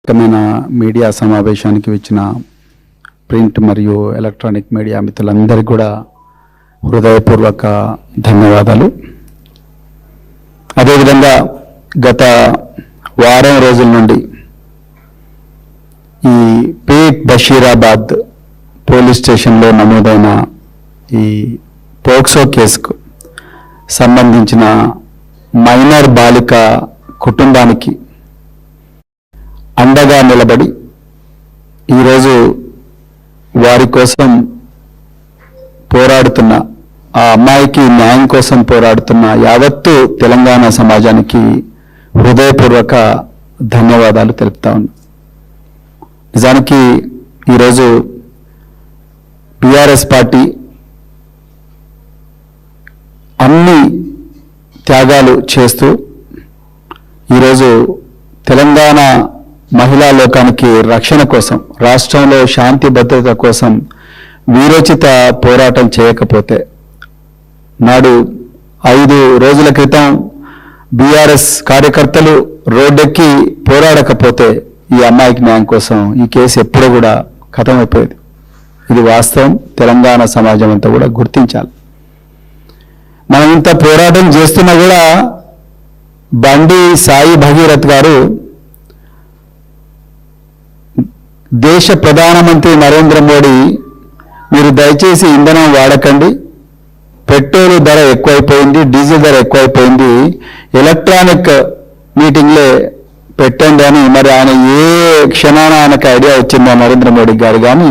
రకమైన మీడియా సమావేశానికి వచ్చిన ప్రింట్ మరియు ఎలక్ట్రానిక్ మీడియా మిత్రులందరికీ కూడా హృదయపూర్వక ధన్యవాదాలు. అదేవిధంగా గత వారం రోజుల నుండి ఈ పేట్ బషీరాబాద్ పోలీస్ స్టేషన్లో నమోదైన ఈ పోక్సో కేసుకు సంబంధించిన మైనర్ బాలిక కుటుంబానికి అండగా నిలబడి ఈరోజు వారి కోసం పోరాడుతున్న ఆ అమ్మాయికి న్యాయం కోసం పోరాడుతున్న యావత్తు తెలంగాణ సమాజానికి హృదయపూర్వక ధన్యవాదాలు తెలుపుతా ఉన్నాను. నిజానికి ఈరోజు టిఆర్ఎస్ పార్టీ అన్ని త్యాగాలు చేస్తూ ఈరోజు తెలంగాణ మహిళా లోకానికి రక్షణ కోసం, రాష్ట్రంలో శాంతి భద్రత కోసం వీరోచిత పోరాటం చేయకపోతే, నాడు 5 రోజుల క్రితం బీఆర్ఎస్ కార్యకర్తలు రోడ్డెక్కి పోరాడకపోతే ఈ అమ్మాయికి న్యాయం కోసం ఈ కేసు ఎప్పుడూ కూడా ఖతమైపోయేది. ఇది వాస్తవం. తెలంగాణ సమాజం అంతా కూడా గుర్తించాలి. మనం ఇంత పోరాటం చేస్తున్నా కూడా బండి సాయి భగీరథ్ గారు దేశ ప్రధానమంత్రి నరేంద్ర మోడీ, మీరు దయచేసి ఇంధనం వాడకండి, పెట్రోల్ ధర ఎక్కువైపోయింది, డీజిల్ ధర ఎక్కువైపోయింది, ఎలక్ట్రానిక్ మీటింగ్లే పెట్టండి అని మరి ఆయన ఏ క్షణాన ఆయనకు ఐడియా వచ్చిందో నరేంద్ర మోడీ గారు. కానీ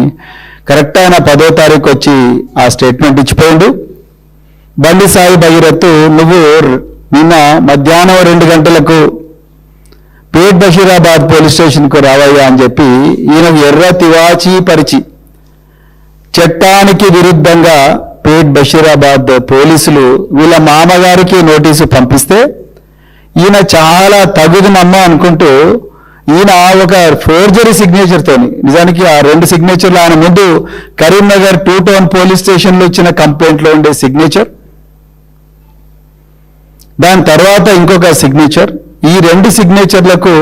కరెక్ట్ ఆయన 10వ తారీఖు వచ్చి ఆ స్టేట్మెంట్ ఇచ్చిపోయిండు. బండి సాయి భగీరథ్, నువ్వు నిన్న మధ్యాహ్నం 2 గంటలకు పేట్ బషీరాబాద్ పోలీస్ స్టేషన్కు రావయ్యా అని చెప్పి ఈయనకు ఎర్ర తివాచీ పరిచి చట్టానికి విరుద్ధంగా పేట్ బషీరాబాద్ పోలీసులు వీళ్ళ మామగారికి నోటీసు పంపిస్తే ఈయన చాలా తగుదనమ్మ అనుకుంటూ ఈయన ఒక ఫోర్జరీ సిగ్నేచర్తోని, నిజానికి ఆ 2 సిగ్నేచర్లు ఆయన ముందు కరీంనగర్ 2 టౌన్ పోలీస్ స్టేషన్లో ఇచ్చిన కంప్లైంట్లో ఉండే సిగ్నేచర్, దాని తర్వాత ఇంకొక సిగ్నేచర్, ఈ 2 సిగ్నేచర్లకు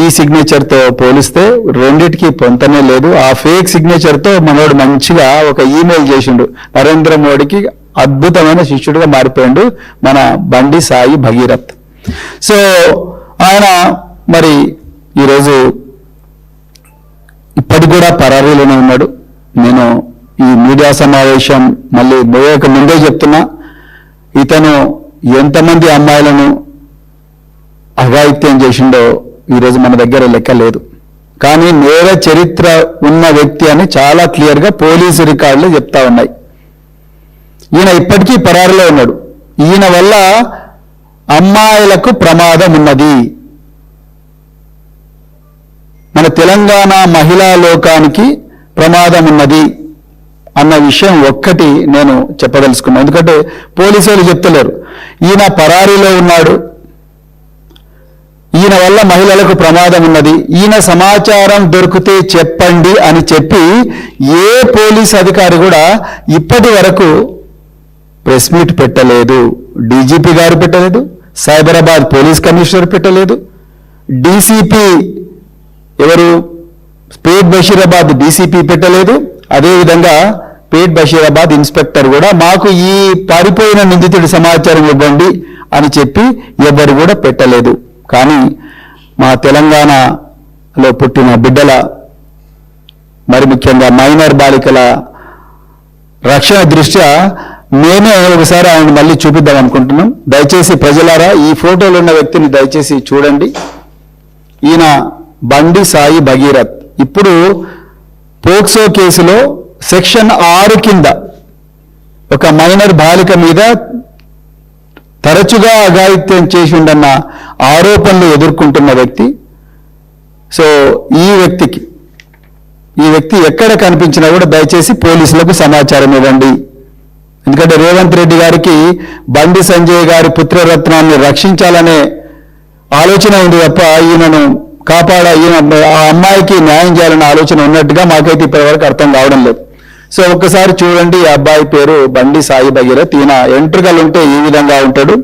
ఈ సిగ్నేచర్తో పోలిస్తే రెండిటికి పొంతనే లేదు. ఆ ఫేక్ సిగ్నేచర్తో మనోడు మంచిగా ఒక ఈమెయిల్ చేసిండు, నరేంద్ర మోడీకి అద్భుతమైన శిష్యుడిగా మారిపోయిండు మన బండి సాయి భగీరథ్. సో ఆయన మరి ఈరోజు ఇప్పటికి కూడా పరారీలోనే ఉన్నాడు. నేను ఈ మీడియా సమావేశం మళ్ళీ పోయేక ముందే చెప్తున్నా, ఇతను ఎంతమంది అమ్మాయిలను అఘాయిత్యం చేసిండో ఈరోజు మన దగ్గర లెక్క లేదు. కానీ నేర చరిత్ర ఉన్న వ్యక్తి అని చాలా క్లియర్గా పోలీసు రికార్డులు చెప్తా ఉన్నాయి. ఈయన ఇప్పటికీ పరారులో ఉన్నాడు. ఈయన వల్ల అమ్మాయిలకు ప్రమాదం ఉన్నది. మన తెలంగాణ మహిళా లోకానికి ప్రమాదం ఉన్నది అన్న విషయం ఒక్కటి నేను చెప్పదలుచుకున్నాను. ఎందుకంటే పోలీసులు చెప్తలేరు, ఈయన పరారీలో ఉన్నాడు, ఈయన వల్ల మహిళలకు ప్రమాదం ఉన్నది, ఈయన సమాచారం దొరికితే చెప్పండి అని చెప్పి ఏ పోలీస్ అధికారి కూడా ఇప్పటి వరకు ప్రెస్ మీట్ పెట్టలేదు. డీజీపీ గారు పెట్టలేదు, సైబరాబాద్ పోలీస్ కమిషనర్ పెట్టలేదు, డీసీపీ ఎవరు పేట్ బషీరాబాద్ డీసీపీ పెట్టలేదు, అదేవిధంగా పేట్ బషీరాబాద్ ఇన్స్పెక్టర్ కూడా మాకు ఈ పారిపోయిన నిందితుడి సమాచారం ఇవ్వండి అని చెప్పి ఎవరు కూడా పెట్టలేదు. కానీ మా తెలంగాణలో పుట్టిన బిడ్డల, మరి ముఖ్యంగా మైనర్ బాలికల రక్షణ దృష్ట్యా మేమే ఒకసారి ఆయన మళ్ళీ చూపిద్దాం అనుకుంటున్నాం. దయచేసి ప్రజలారా ఈ ఫోటోలో ఉన్న వ్యక్తిని దయచేసి చూడండి. ఈయన బండి సాయి భగీరథ్. ఇప్పుడు పోక్సో కేసులో సెక్షన్ 6 కింద ఒక మైనర్ బాలిక మీద తరచుగా అఘాయిత్యం చేసి ఉండన్న ఆరోపణలు ఎదుర్కొంటున్న వ్యక్తి. సో ఈ వ్యక్తి ఎక్కడ కనిపించినా కూడా దయచేసి పోలీసులకు సమాచారం ఇవ్వండి. ఎందుకంటే రేవంత్ రెడ్డి గారికి బండి సంజయ్ గారి పుత్రరత్నాన్ని రక్షించాలనే ఆలోచన ఉంది తప్ప ఈయనను ఈయన ఆ అమ్మాయికి న్యాయం చేయాలనే ఆలోచన ఉన్నట్టుగా మాకైతే ఇప్పటివరకు అర్థం కావడం లేదు. సో ఒక్కసారి చూడండి, ఈ అబ్బాయి పేరు బండి సాయి భగీరథ్. ఈయన ఎంట్రుకలు ఉంటే ఈ విధంగా ఉంటాడు,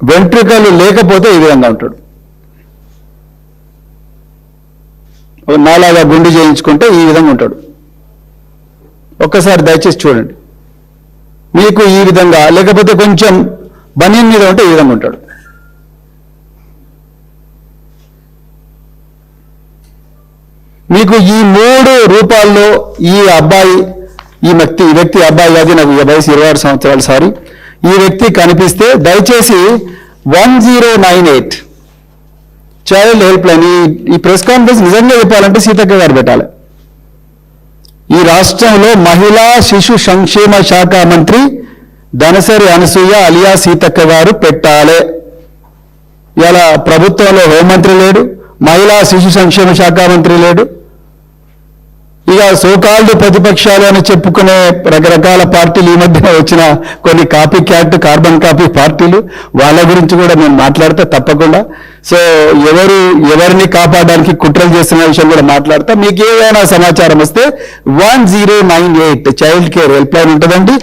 వెంట్రుకలు లేకపోతే ఈ విధంగా ఉంటాడు. నాలాగా గుండు చేయించుకుంటే ఈ విధంగా ఉంటాడు. ఒక్కసారి దయచేసి చూడండి. మీకు ఈ విధంగా, లేకపోతే కొంచెం బనియన్ మీద ఉంటే ఈ విధంగా ఉంటాడు. మీకు ఈ 3 రూపాల్లో ఈ అబ్బాయి, ఈ వ్యక్తి అబ్బాయి కాదు, నాకు వయసు 26 సంవత్సరాలు, సారీ, ఈ వ్యక్తి కనిపిస్తే దయచేసి 1098 చైల్డ్ హెల్ప్ లైన్, ఈ ప్రెస్ కాన్ఫరెన్స్ నిజంగా చెప్పాలంటే సీతక్క గారు పెట్టాలి. ఈ రాష్ట్రంలో మహిళా శిశు సంక్షేమ శాఖ మంత్రి ధనసరి అనసూయ అలియా సీతక్క గారు పెట్టాలి. ఇలా ప్రభుత్వంలో హోంమంత్రి లేడు, మహిళా శిశు సంక్షేమ శాఖ మంత్రి లేడు. ఇక సోకాల్డ్ ప్రతిపక్షాలు అని చెప్పుకునే రకరకాల పార్టీలు, ఈ మధ్యన వచ్చిన కొన్ని కాపీ క్యాట్, కార్బన్ కాపీ పార్టీలు, వాళ్ళ గురించి కూడా నేను మాట్లాడతా తప్పకుండా. సో ఎవరిని కాపాడడానికి కుట్రలు చేస్తున్న విషయం కూడా మాట్లాడతా. మీకు ఏదైనా సమాచారం వస్తే 1098 చైల్డ్ కేర్ హెల్ప్ లైన్ ఉంటుందండి.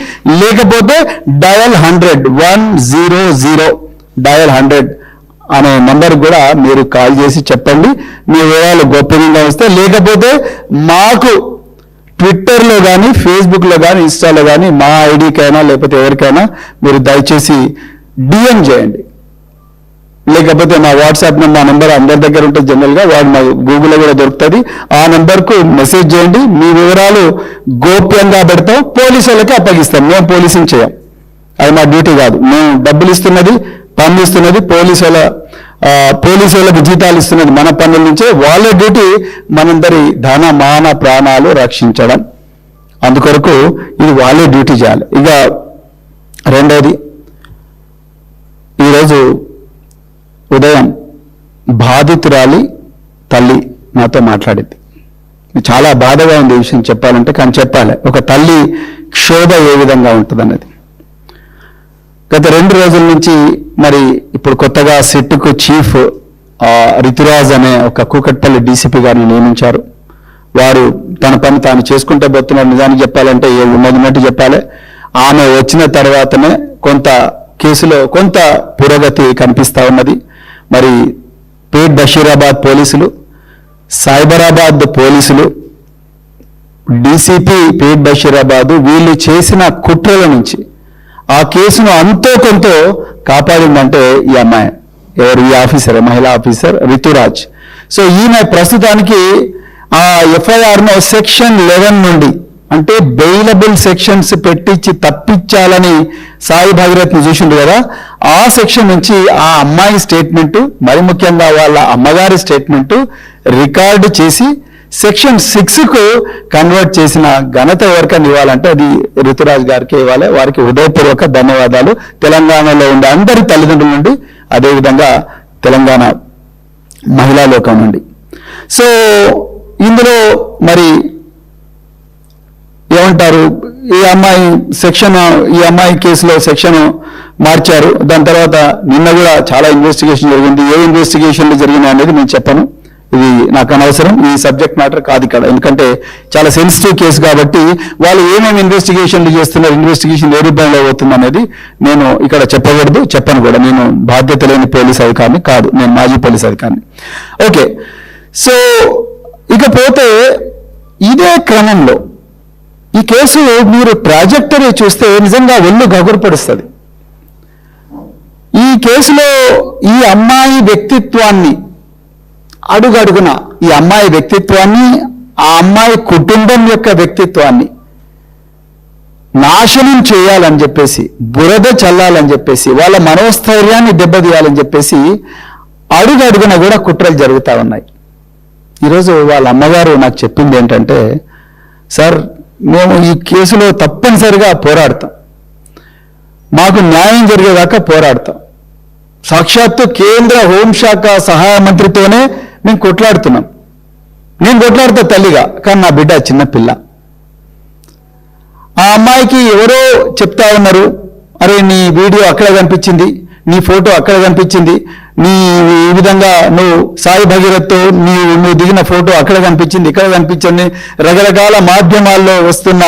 లేకపోతే డయల్ 100 100 డయల్ 100 అనే నంబర్ కూడా మీరు కాల్ చేసి చెప్పండి మీ వివరాలు గోప్యంగా వస్తే. లేకపోతే మాకు ట్విట్టర్లో కానీ, ఫేస్బుక్లో కానీ, ఇన్స్టాలో కానీ మా ఐడికైనా లేకపోతే ఎవరికైనా మీరు దయచేసి డిఎం చేయండి. లేకపోతే మా వాట్సాప్ మా నెంబర్ అందరి దగ్గర ఉంటుంది జనరల్గా, వాడు మా గూగుల్లో కూడా దొరుకుతుంది. ఆ నెంబర్కు మెసేజ్ చేయండి. మీ వివరాలు గోప్యంగా పెడతాం, పోలీసు వాళ్ళకి అప్పగిస్తాం. మేము పోలీసింగ్ చేయం, అది మా డ్యూటీ కాదు. మేము డబ్బులు ఇస్తున్నది, పన్ను ఇస్తున్నది పోలీసు వాళ్ళకి జీతాలు ఇస్తున్నది మన పన్నుల నుంచే. వాళ్ళ డ్యూటీ మనందరి ధన మాన ప్రాణాలు రక్షించడం. అందుకొరకు ఇది వాళ్ళే డ్యూటీ చేయాలి. ఇక రెండోది, ఈరోజు ఉదయం బాధితురాలి తల్లి నాతో మాట్లాడింది. చాలా బాధగా ఉంది ఈ విషయం చెప్పాలంటే, కానీ చెప్పాలి. ఒక తల్లి క్షోభ ఏ విధంగా ఉంటుందన్నది. గత 2 రోజుల నుంచి మరి ఇప్పుడు కొత్తగా సిట్కు చీఫ్ రితురాజ్ అనే ఒక కూకట్పల్లి డీసీపీ గారిని నియమించారు. వారు తన పని తాను చేసుకుంటే పోతున్నారు. నిజానికి చెప్పాలంటే ఉన్నట్టు చెప్పాలి. ఆమె వచ్చిన తర్వాతనే కొంత కేసులో కొంత పురోగతి కనిపిస్తూ ఉన్నది. మరి పేట్ బషీరాబాద్ పోలీసులు, సైబరాబాద్ పోలీసులు, డీసీపీ పేట్ బషీరాబాద్ వీళ్ళు చేసిన కుట్రల నుంచి ఆ కేసును అంతో కొంత కాపాడిందంటే ఈ అమ్మాయి. ఎవరు? ఈ ఆఫీసర్, మహిళా ఆఫీసర్ రితురాజ్. సో ఈమె ప్రస్తుతానికి ఆ ఎఫ్ఐఆర్ను సెక్షన్ 11 నుండి, అంటే బెయిలబుల్ సెక్షన్స్ పెట్టించి తప్పించాలని సాయి భాగీరథ్ని చూసిండు కదా, ఆ సెక్షన్ నుంచి ఆ అమ్మాయి స్టేట్మెంటు, మరి ముఖ్యంగా వాళ్ళ అమ్మగారి స్టేట్మెంటు రికార్డు చేసి సెక్షన్ 6కు కన్వర్ట్ చేసిన ఘనత ఎవరికైనా ఇవ్వాలంటే అది రితురాజ్ గారికి ఇవ్వాలి. వారికి హృదయపూర్వక ధన్యవాదాలు. తెలంగాణలో ఉండే అందరి తల్లిదండ్రుల నుండి, అదేవిధంగా తెలంగాణ మహిళా లోకం నుండి. సో ఇందులో మరి ఏమంటారు, ఈ అమ్మాయి కేసులో సెక్షన్ మార్చారు. దాని తర్వాత నిన్న కూడా చాలా ఇన్వెస్టిగేషన్ జరిగింది. ఏ ఇన్వెస్టిగేషన్లు జరిగినాయి అనేది నేను చెప్పను, ఇది నాకు అనవసరం, ఈ సబ్జెక్ట్ మ్యాటర్ కాదు ఇక్కడ. ఎందుకంటే చాలా సెన్సిటివ్ కేసు కాబట్టి వాళ్ళు ఏమేమి ఇన్వెస్టిగేషన్లు చేస్తున్నారు, ఇన్వెస్టిగేషన్ ఏ రూపంలో అవుతుంది అనేది నేను ఇక్కడ చెప్పను కూడా. నేను బాధ్యత లేని పోలీస్ అధికారిని కాదు, నేను మాజీ పోలీస్ అధికారిని. ఓకే, సో ఇకపోతే ఇదే క్రమంలో ఈ కేసు మీరు ట్రాజెక్టరీ చూస్తే నిజంగా ఒళ్ళు గగురుపడుస్తుంది. ఈ కేసులో ఈ అమ్మాయి వ్యక్తిత్వాన్ని అడుగడుగున, ఈ అమ్మాయి వ్యక్తిత్వాన్ని, ఆ అమ్మాయి కుటుంబం యొక్క వ్యక్తిత్వాన్ని నాశనం చేయాలని చెప్పేసి, బురద చల్లాలని చెప్పేసి, వాళ్ళ మనోస్థైర్యాన్ని దెబ్బతీయాలని చెప్పేసి అడుగడుగున కూడా కుట్రలు జరుగుతూ ఉన్నాయి. ఈరోజు వాళ్ళ అమ్మగారు నాకు చెప్పింది ఏంటంటే, సార్ మేము ఈ కేసులో తప్పనిసరిగా పోరాడతాం, మాకు న్యాయం జరిగేదాకా పోరాడతాం. సాక్షాత్తు కేంద్ర హోంశాఖ సహాయ మంత్రితోనే మేము కొట్లాడుతున్నాం. నేను కొట్లాడుతా తల్లిగా, కానీ నా బిడ్డ చిన్నపిల్ల. ఆ అమ్మాయికి ఎవరో చెప్తా ఉన్నారు, అరే నీ వీడియో అక్కడ కనిపించింది, నీ ఫోటో అక్కడ కనిపించింది, నీ ఈ విధంగా నువ్వు సాయి భగీరథ్తో నువ్వు దిగిన ఫోటో అక్కడ కనిపించింది, ఇక్కడ కనిపించింది, రకరకాల మాధ్యమాల్లో వస్తున్న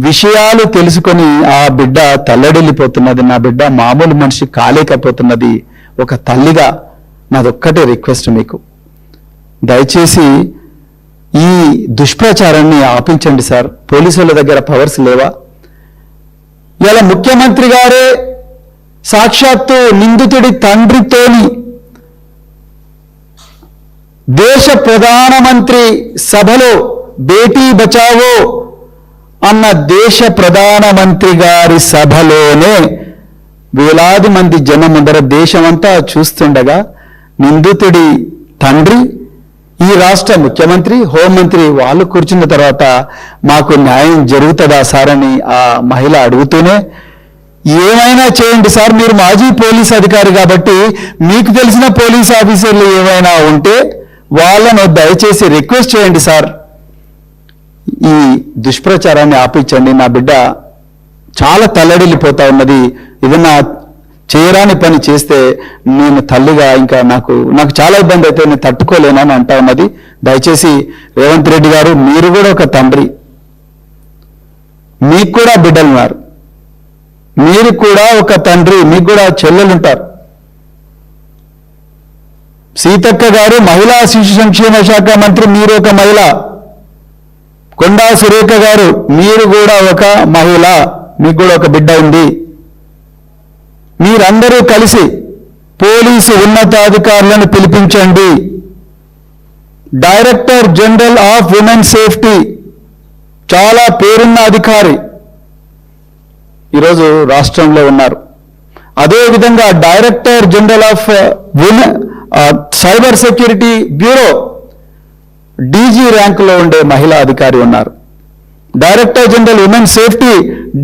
విషయాలు తెలుసుకొని ఆ బిడ్డ తల్లడిల్లిపోతున్నది. నా బిడ్డ మామూలు మనిషి కాలేకపోతున్నది. ఒక తల్లిగా నాదొక్కటే రిక్వెస్ట్ మీకు, దయచేసి ఈ దుష్ప్రచారాన్ని ఆపించండి సార్. పోలీసుల దగ్గర పవర్స్ లేవా? ఇలా ముఖ్యమంత్రి గారే సాక్షాత్తు నిందితుడి తండ్రితోని దేశ ప్రధానమంత్రి సభలో బేటీ బచావో అన్న దేశ ప్రధానమంత్రి గారి సభలోనే వేలాది మంది జనం ముందర దేశమంతా చూస్తుండగా నిందితుడి తండ్రి, ఈ రాష్ట్ర ముఖ్యమంత్రి, హోంమంత్రి వాళ్ళు కూర్చున్న తర్వాత మాకు న్యాయం జరుగుతుందా సార్ అని ఆ మహిళ అడుగుతూనే, ఏమైనా చేయండి సార్, మీరు మాజీ పోలీస్ అధికారి కాబట్టి మీకు తెలిసిన పోలీస్ ఆఫీసర్లు ఏమైనా ఉంటే వాళ్ళను దయచేసి రిక్వెస్ట్ చేయండి సార్, ఈ దుష్ప్రచారాన్ని ఆపించండి, నా బిడ్డ చాలా తల్లడిల్లిపోతా ఉన్నది, ఏదన్నా చేయరాని పని చేస్తే నేను తల్లిగా ఇంకా నాకు చాలా ఇబ్బంది అయితే నేను తట్టుకోలేనని అంటా ఉన్నది. దయచేసి రేవంత్ రెడ్డి గారు, మీరు కూడా ఒక తండ్రి, మీకు కూడా బిడ్డలు ఉన్నారు, మీరు కూడా ఒక తండ్రి, మీకు కూడా చెల్లెలుంటారు. సీతక్క గారు మహిళా శిశు సంక్షేమ శాఖ మంత్రి, మీరు ఒక మహిళ. కొండా సురేఖ గారు, మీరు కూడా ఒక మహిళ, మీకు కూడా ఒక బిడ్డ ఉంది. మీరందరూ కలిసి పోలీసు ఉన్నతాధికారులను పిలిపించండి. Director general of women safety చాలా పేరున్న అధికారి ఈరోజు రాష్ట్రంలో ఉన్నారు. అదేవిధంగా director general of cyber security bureau DG ర్యాంకులో ఉండే మహిళా అధికారి ఉన్నారు. Director general women safety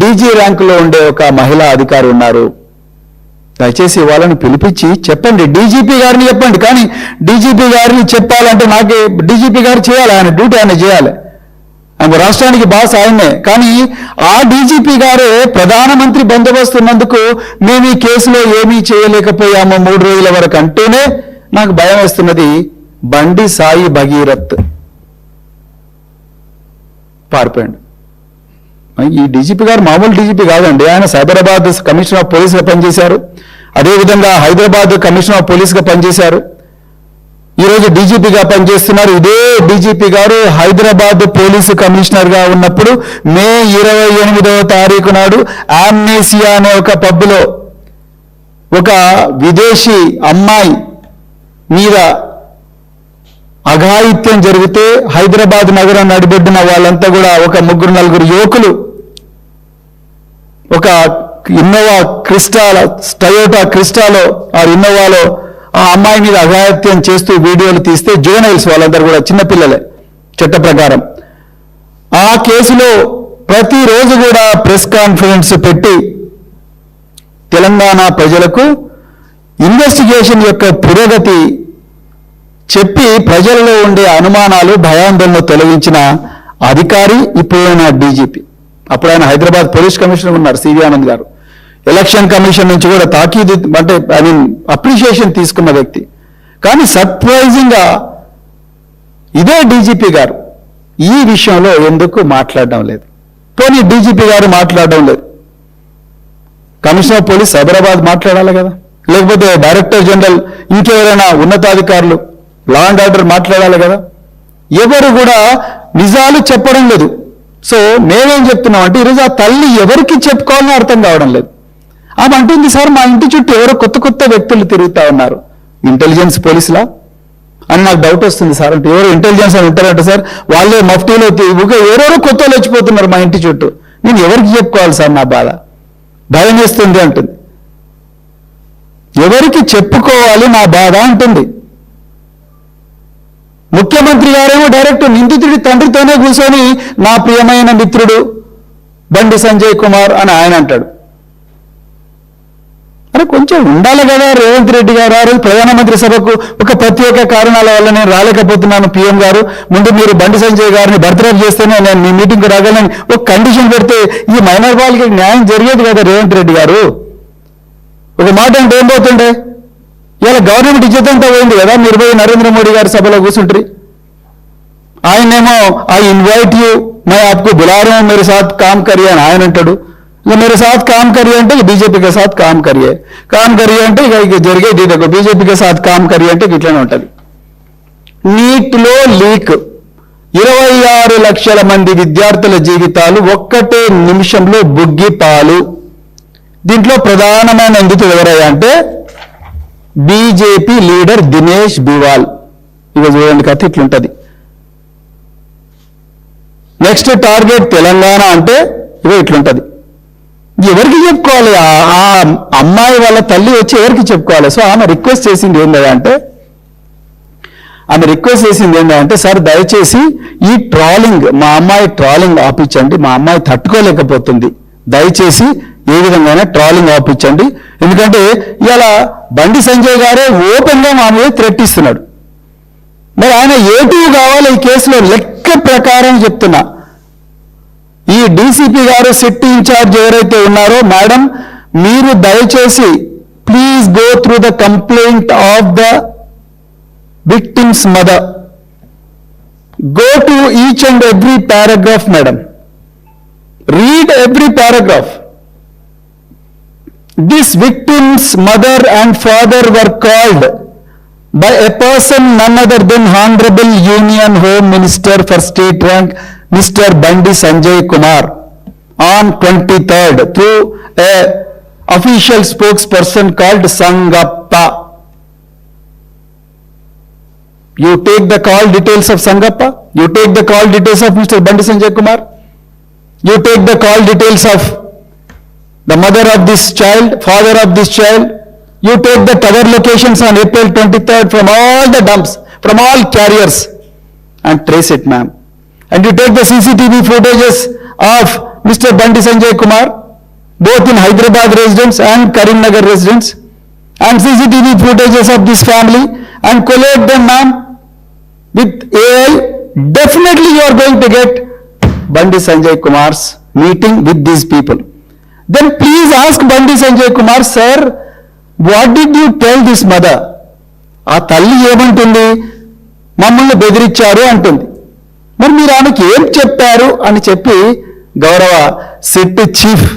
DG ర్యాంకులో ఉండే ఒక మహిళా అధికారి ఉన్నారు. దయచేసి వాళ్ళని పిలిపించి చెప్పండి, డీజీపీ గారిని చెప్పండి. కానీ డీజీపీ గారిని చెప్పాలంటే నాకే డీజీపీ గారు చేయాలి, ఆయన డ్యూటీ ఆయన చేయాలి, ఆయన రాష్ట్రానికి బాస్ ఆయనే. కానీ ఆ డీజీపీ గారే ప్రధానమంత్రి బందోబస్తు ఉన్నందుకు మేము ఈ కేసులో ఏమీ చేయలేకపోయాము 3 రోజుల వరకు అంటూనే నాకు భయం వేస్తున్నది. బండి సాయి భగీరథ్ పారిపోయాడు. ఈ డీజీపీ గారు మామూలు డీజీపీ కాదండి, ఆయన సైబరాబాద్ కమిషనర్ ఆఫ్ పోలీస్గా పనిచేశారు, అదేవిధంగా హైదరాబాద్ కమిషనర్ ఆఫ్ పోలీస్గా పనిచేశారు, ఈరోజు డీజీపీగా పనిచేస్తున్నారు. ఇదే డీజీపీ గారు హైదరాబాద్ పోలీసు కమిషనర్గా ఉన్నప్పుడు మే 28వ తారీఖు నాడు ఆమ్నేసియా అనే ఒక పబ్లో ఒక విదేశీ అమ్మాయి మీద అఘాయిత్యం జరిగితే హైదరాబాద్ నగరం నడిబొడ్డున వాళ్ళంతా కూడా ఒక 3-4 యువకులు ఒక ఇన్నోవా టయోటా క్రిస్టాలో ఆ ఇన్నోవాలో ఆ అమ్మాయి మీద అఘాయిత్యం చేస్తూ వీడియోలు తీస్తే జూనైల్స్ వాళ్ళందరూ కూడా చిన్నపిల్లలే చట్ట ప్రకారం. ఆ కేసులో ప్రతిరోజు కూడా ప్రెస్ కాన్ఫరెన్స్ పెట్టి తెలంగాణ ప్రజలకు ఇన్వెస్టిగేషన్ యొక్క పురోగతి చెప్పి ప్రజలలో ఉండే అనుమానాలు భయాందోళనలు తొలగించిన అధికారి ఇప్పుడైన డీజీపీ. అప్పుడు ఆయన హైదరాబాద్ పోలీస్ కమిషనర్ ఉన్నారు సివి ఆనంద్ గారు. ఎలక్షన్ కమిషన్ నుంచి కూడా తాకీదు అంటే అప్రిషియేషన్ తీసుకున్న వ్యక్తి. కానీ సర్ప్రైజింగ్గా ఇదే డీజీపీ గారు ఈ విషయంలో ఎందుకు మాట్లాడడం లేదు? పోనీ డీజీపీ గారు మాట్లాడడం లేదు, కమిషనర్ ఆఫ్ పోలీస్ సైబరాబాద్ మాట్లాడాలి కదా, లేకపోతే డైరెక్టర్ జనరల్ ఇంకెవరైనా ఉన్నతాధికారులు లా అండ్ ఆర్డర్ మాట్లాడాలి కదా. ఎవరు కూడా నిజాలు చెప్పడం లేదు. సో మేమేం చెప్తున్నాం అంటే ఈరోజు ఆ తల్లి ఎవరికి చెప్పుకోవాలని అర్థం కావడం లేదు. ఆమె అంటుంది, సార్ మా ఇంటి చుట్టూ ఎవరో కొత్త వ్యక్తులు తిరుగుతూ ఉన్నారు, ఇంటెలిజెన్స్ పోలీసులా అని నాకు డౌట్ వస్తుంది సార్. అంటే ఎవరు ఇంటెలిజెన్స్ అని ఉంటారంట సార్, వాళ్ళే మఫ్టీలో ఎవరెవరో కొత్త వాళ్ళు వచ్చిపోతున్నారు మా ఇంటి చుట్టూ, నేను ఎవరికి చెప్పుకోవాలి సార్, నా బాధ భయం వేస్తుంది అంటుంది. ఎవరికి చెప్పుకోవాలి నా బాధ అంటుంది. ముఖ్యమంత్రి గారేమో డైరెక్ట్ నిందితుడి తండ్రితోనే కూర్చొని నా ప్రియమైన మిత్రుడు బండి సంజయ్ కుమార్ అని ఆయన అంటాడు. అరే కొంచెం ఉండాలి కదా రేవంత్ రెడ్డి గారు. ఆ రోజు ప్రధానమంత్రి సభకు ఒక ప్రత్యేక కారణాల వల్ల నేను రాలేకపోతున్నాను, పీఎం గారు ముందు మీరు బండి సంజయ్ గారిని బర్తరఫ్ చేస్తేనే నేను మీ మీటింగ్కి రాగలని ఒక కండిషన్ పెడితే ఈ మైనర్ వాళ్ళకి న్యాయం జరిగేది కదా రేవంత్ రెడ్డి గారు. ఒక మాట అంటే ఏం పోతుండే, ఇలా గవర్నమెంట్ ఇజ్జత్ అంతా పోయింది కదా, మీరు పోయి నరేంద్ర మోడీ గారి సభలో కూర్చుంటారు. ఆయనేమో ఐ ఇన్వైట్ యూ मैं आपको बुला रहा हूं मेरे साथ काम करिए అని ఆయన అంటాడు. ఇక मेरे साथ काम करिए అంటే బీజేపీ के साथ काम करिए అంటే ఇక జరిగేది ఇదొక బీజేపీ के साथ काम करिए అంటే ఇట్లానే ఉంటుంది. నీట్లో లీక్ 26 లక్షల మంది విద్యార్థుల జీవితాలు ఒక్కటే నిమిషంలో బుగ్గిపాలు. దీంట్లో ప్రధానమైన నిందితుడు ఎవరయ్యా అంటే బీజేపీ లీడర్ దినేష్ బివాల్. ఇక చూడండి కథ ఇట్లుంటది. నెక్స్ట్ టార్గెట్ తెలంగాణ అంటే ఇక ఇట్లుంటది. ఎవరికి చెప్పుకోవాలి? ఆ అమ్మాయి వాళ్ళ తల్లి వచ్చి ఎవరికి చెప్పుకోవాలి? సో ఆమె రిక్వెస్ట్ చేసింది ఏంటంటే సార్ దయచేసి ఈ ట్రాలింగ్, మా అమ్మాయి ట్రాలింగ్ ఆపించండి, మా అమ్మాయి తట్టుకోలేకపోతుంది, దయచేసి ఏ విధంగానే ట్రాలింగ్ ఆపించండి. ఎందుకంటే ఇవాళ బండి సంజయ్ గారే ఓపెన్ గా మా మీద థ్రెట్ ఇస్తున్నాడు. మరి ఆయన ఏటీవ్ కావాలి ఈ కేసులో. లెక్క ప్రకారం చెప్తున్నా, ఈ డీసీపీ గారు సిటీ ఇన్ఛార్జ్ ఎవరైతే ఉన్నారో, మేడం మీరు దయచేసి please go through the complaint of the victims mother, go to each and every paragraph madam, read every paragraph. This victims mother and father were called by a person none other than Honorable Union Home Minister for State Rank Mr. Bandi Sanjay Kumar on 23rd through a official spokesperson called Sangappa. You take the call details of Sangappa, you take the call details of Mr. Bandi Sanjay Kumar, you take the call details of the mother of this child, father of this child. You take the tower locations on April 23rd from all the dumps, from all carriers and trace it, ma'am. And you take the CCTV footages of Mr. Bandi Sanjay Kumar, both in Hyderabad residence and Karimnagar residence, and CCTV footages of this family and collate them, ma'am, with AI. Definitely you are going to get Bandi Sanjay Kumar's meeting with these people. Then please ask Bandi Sanjay Kumar, sir, what did you tell this mother? ఆ తల్లి ఏమంటుంది? మమ్మల్ని బెదిరించారు అంటుంది. మరి మీరు ఆమెకి ఏం చెప్పారు అని చెప్పి గౌరవ సిట్ చీఫ్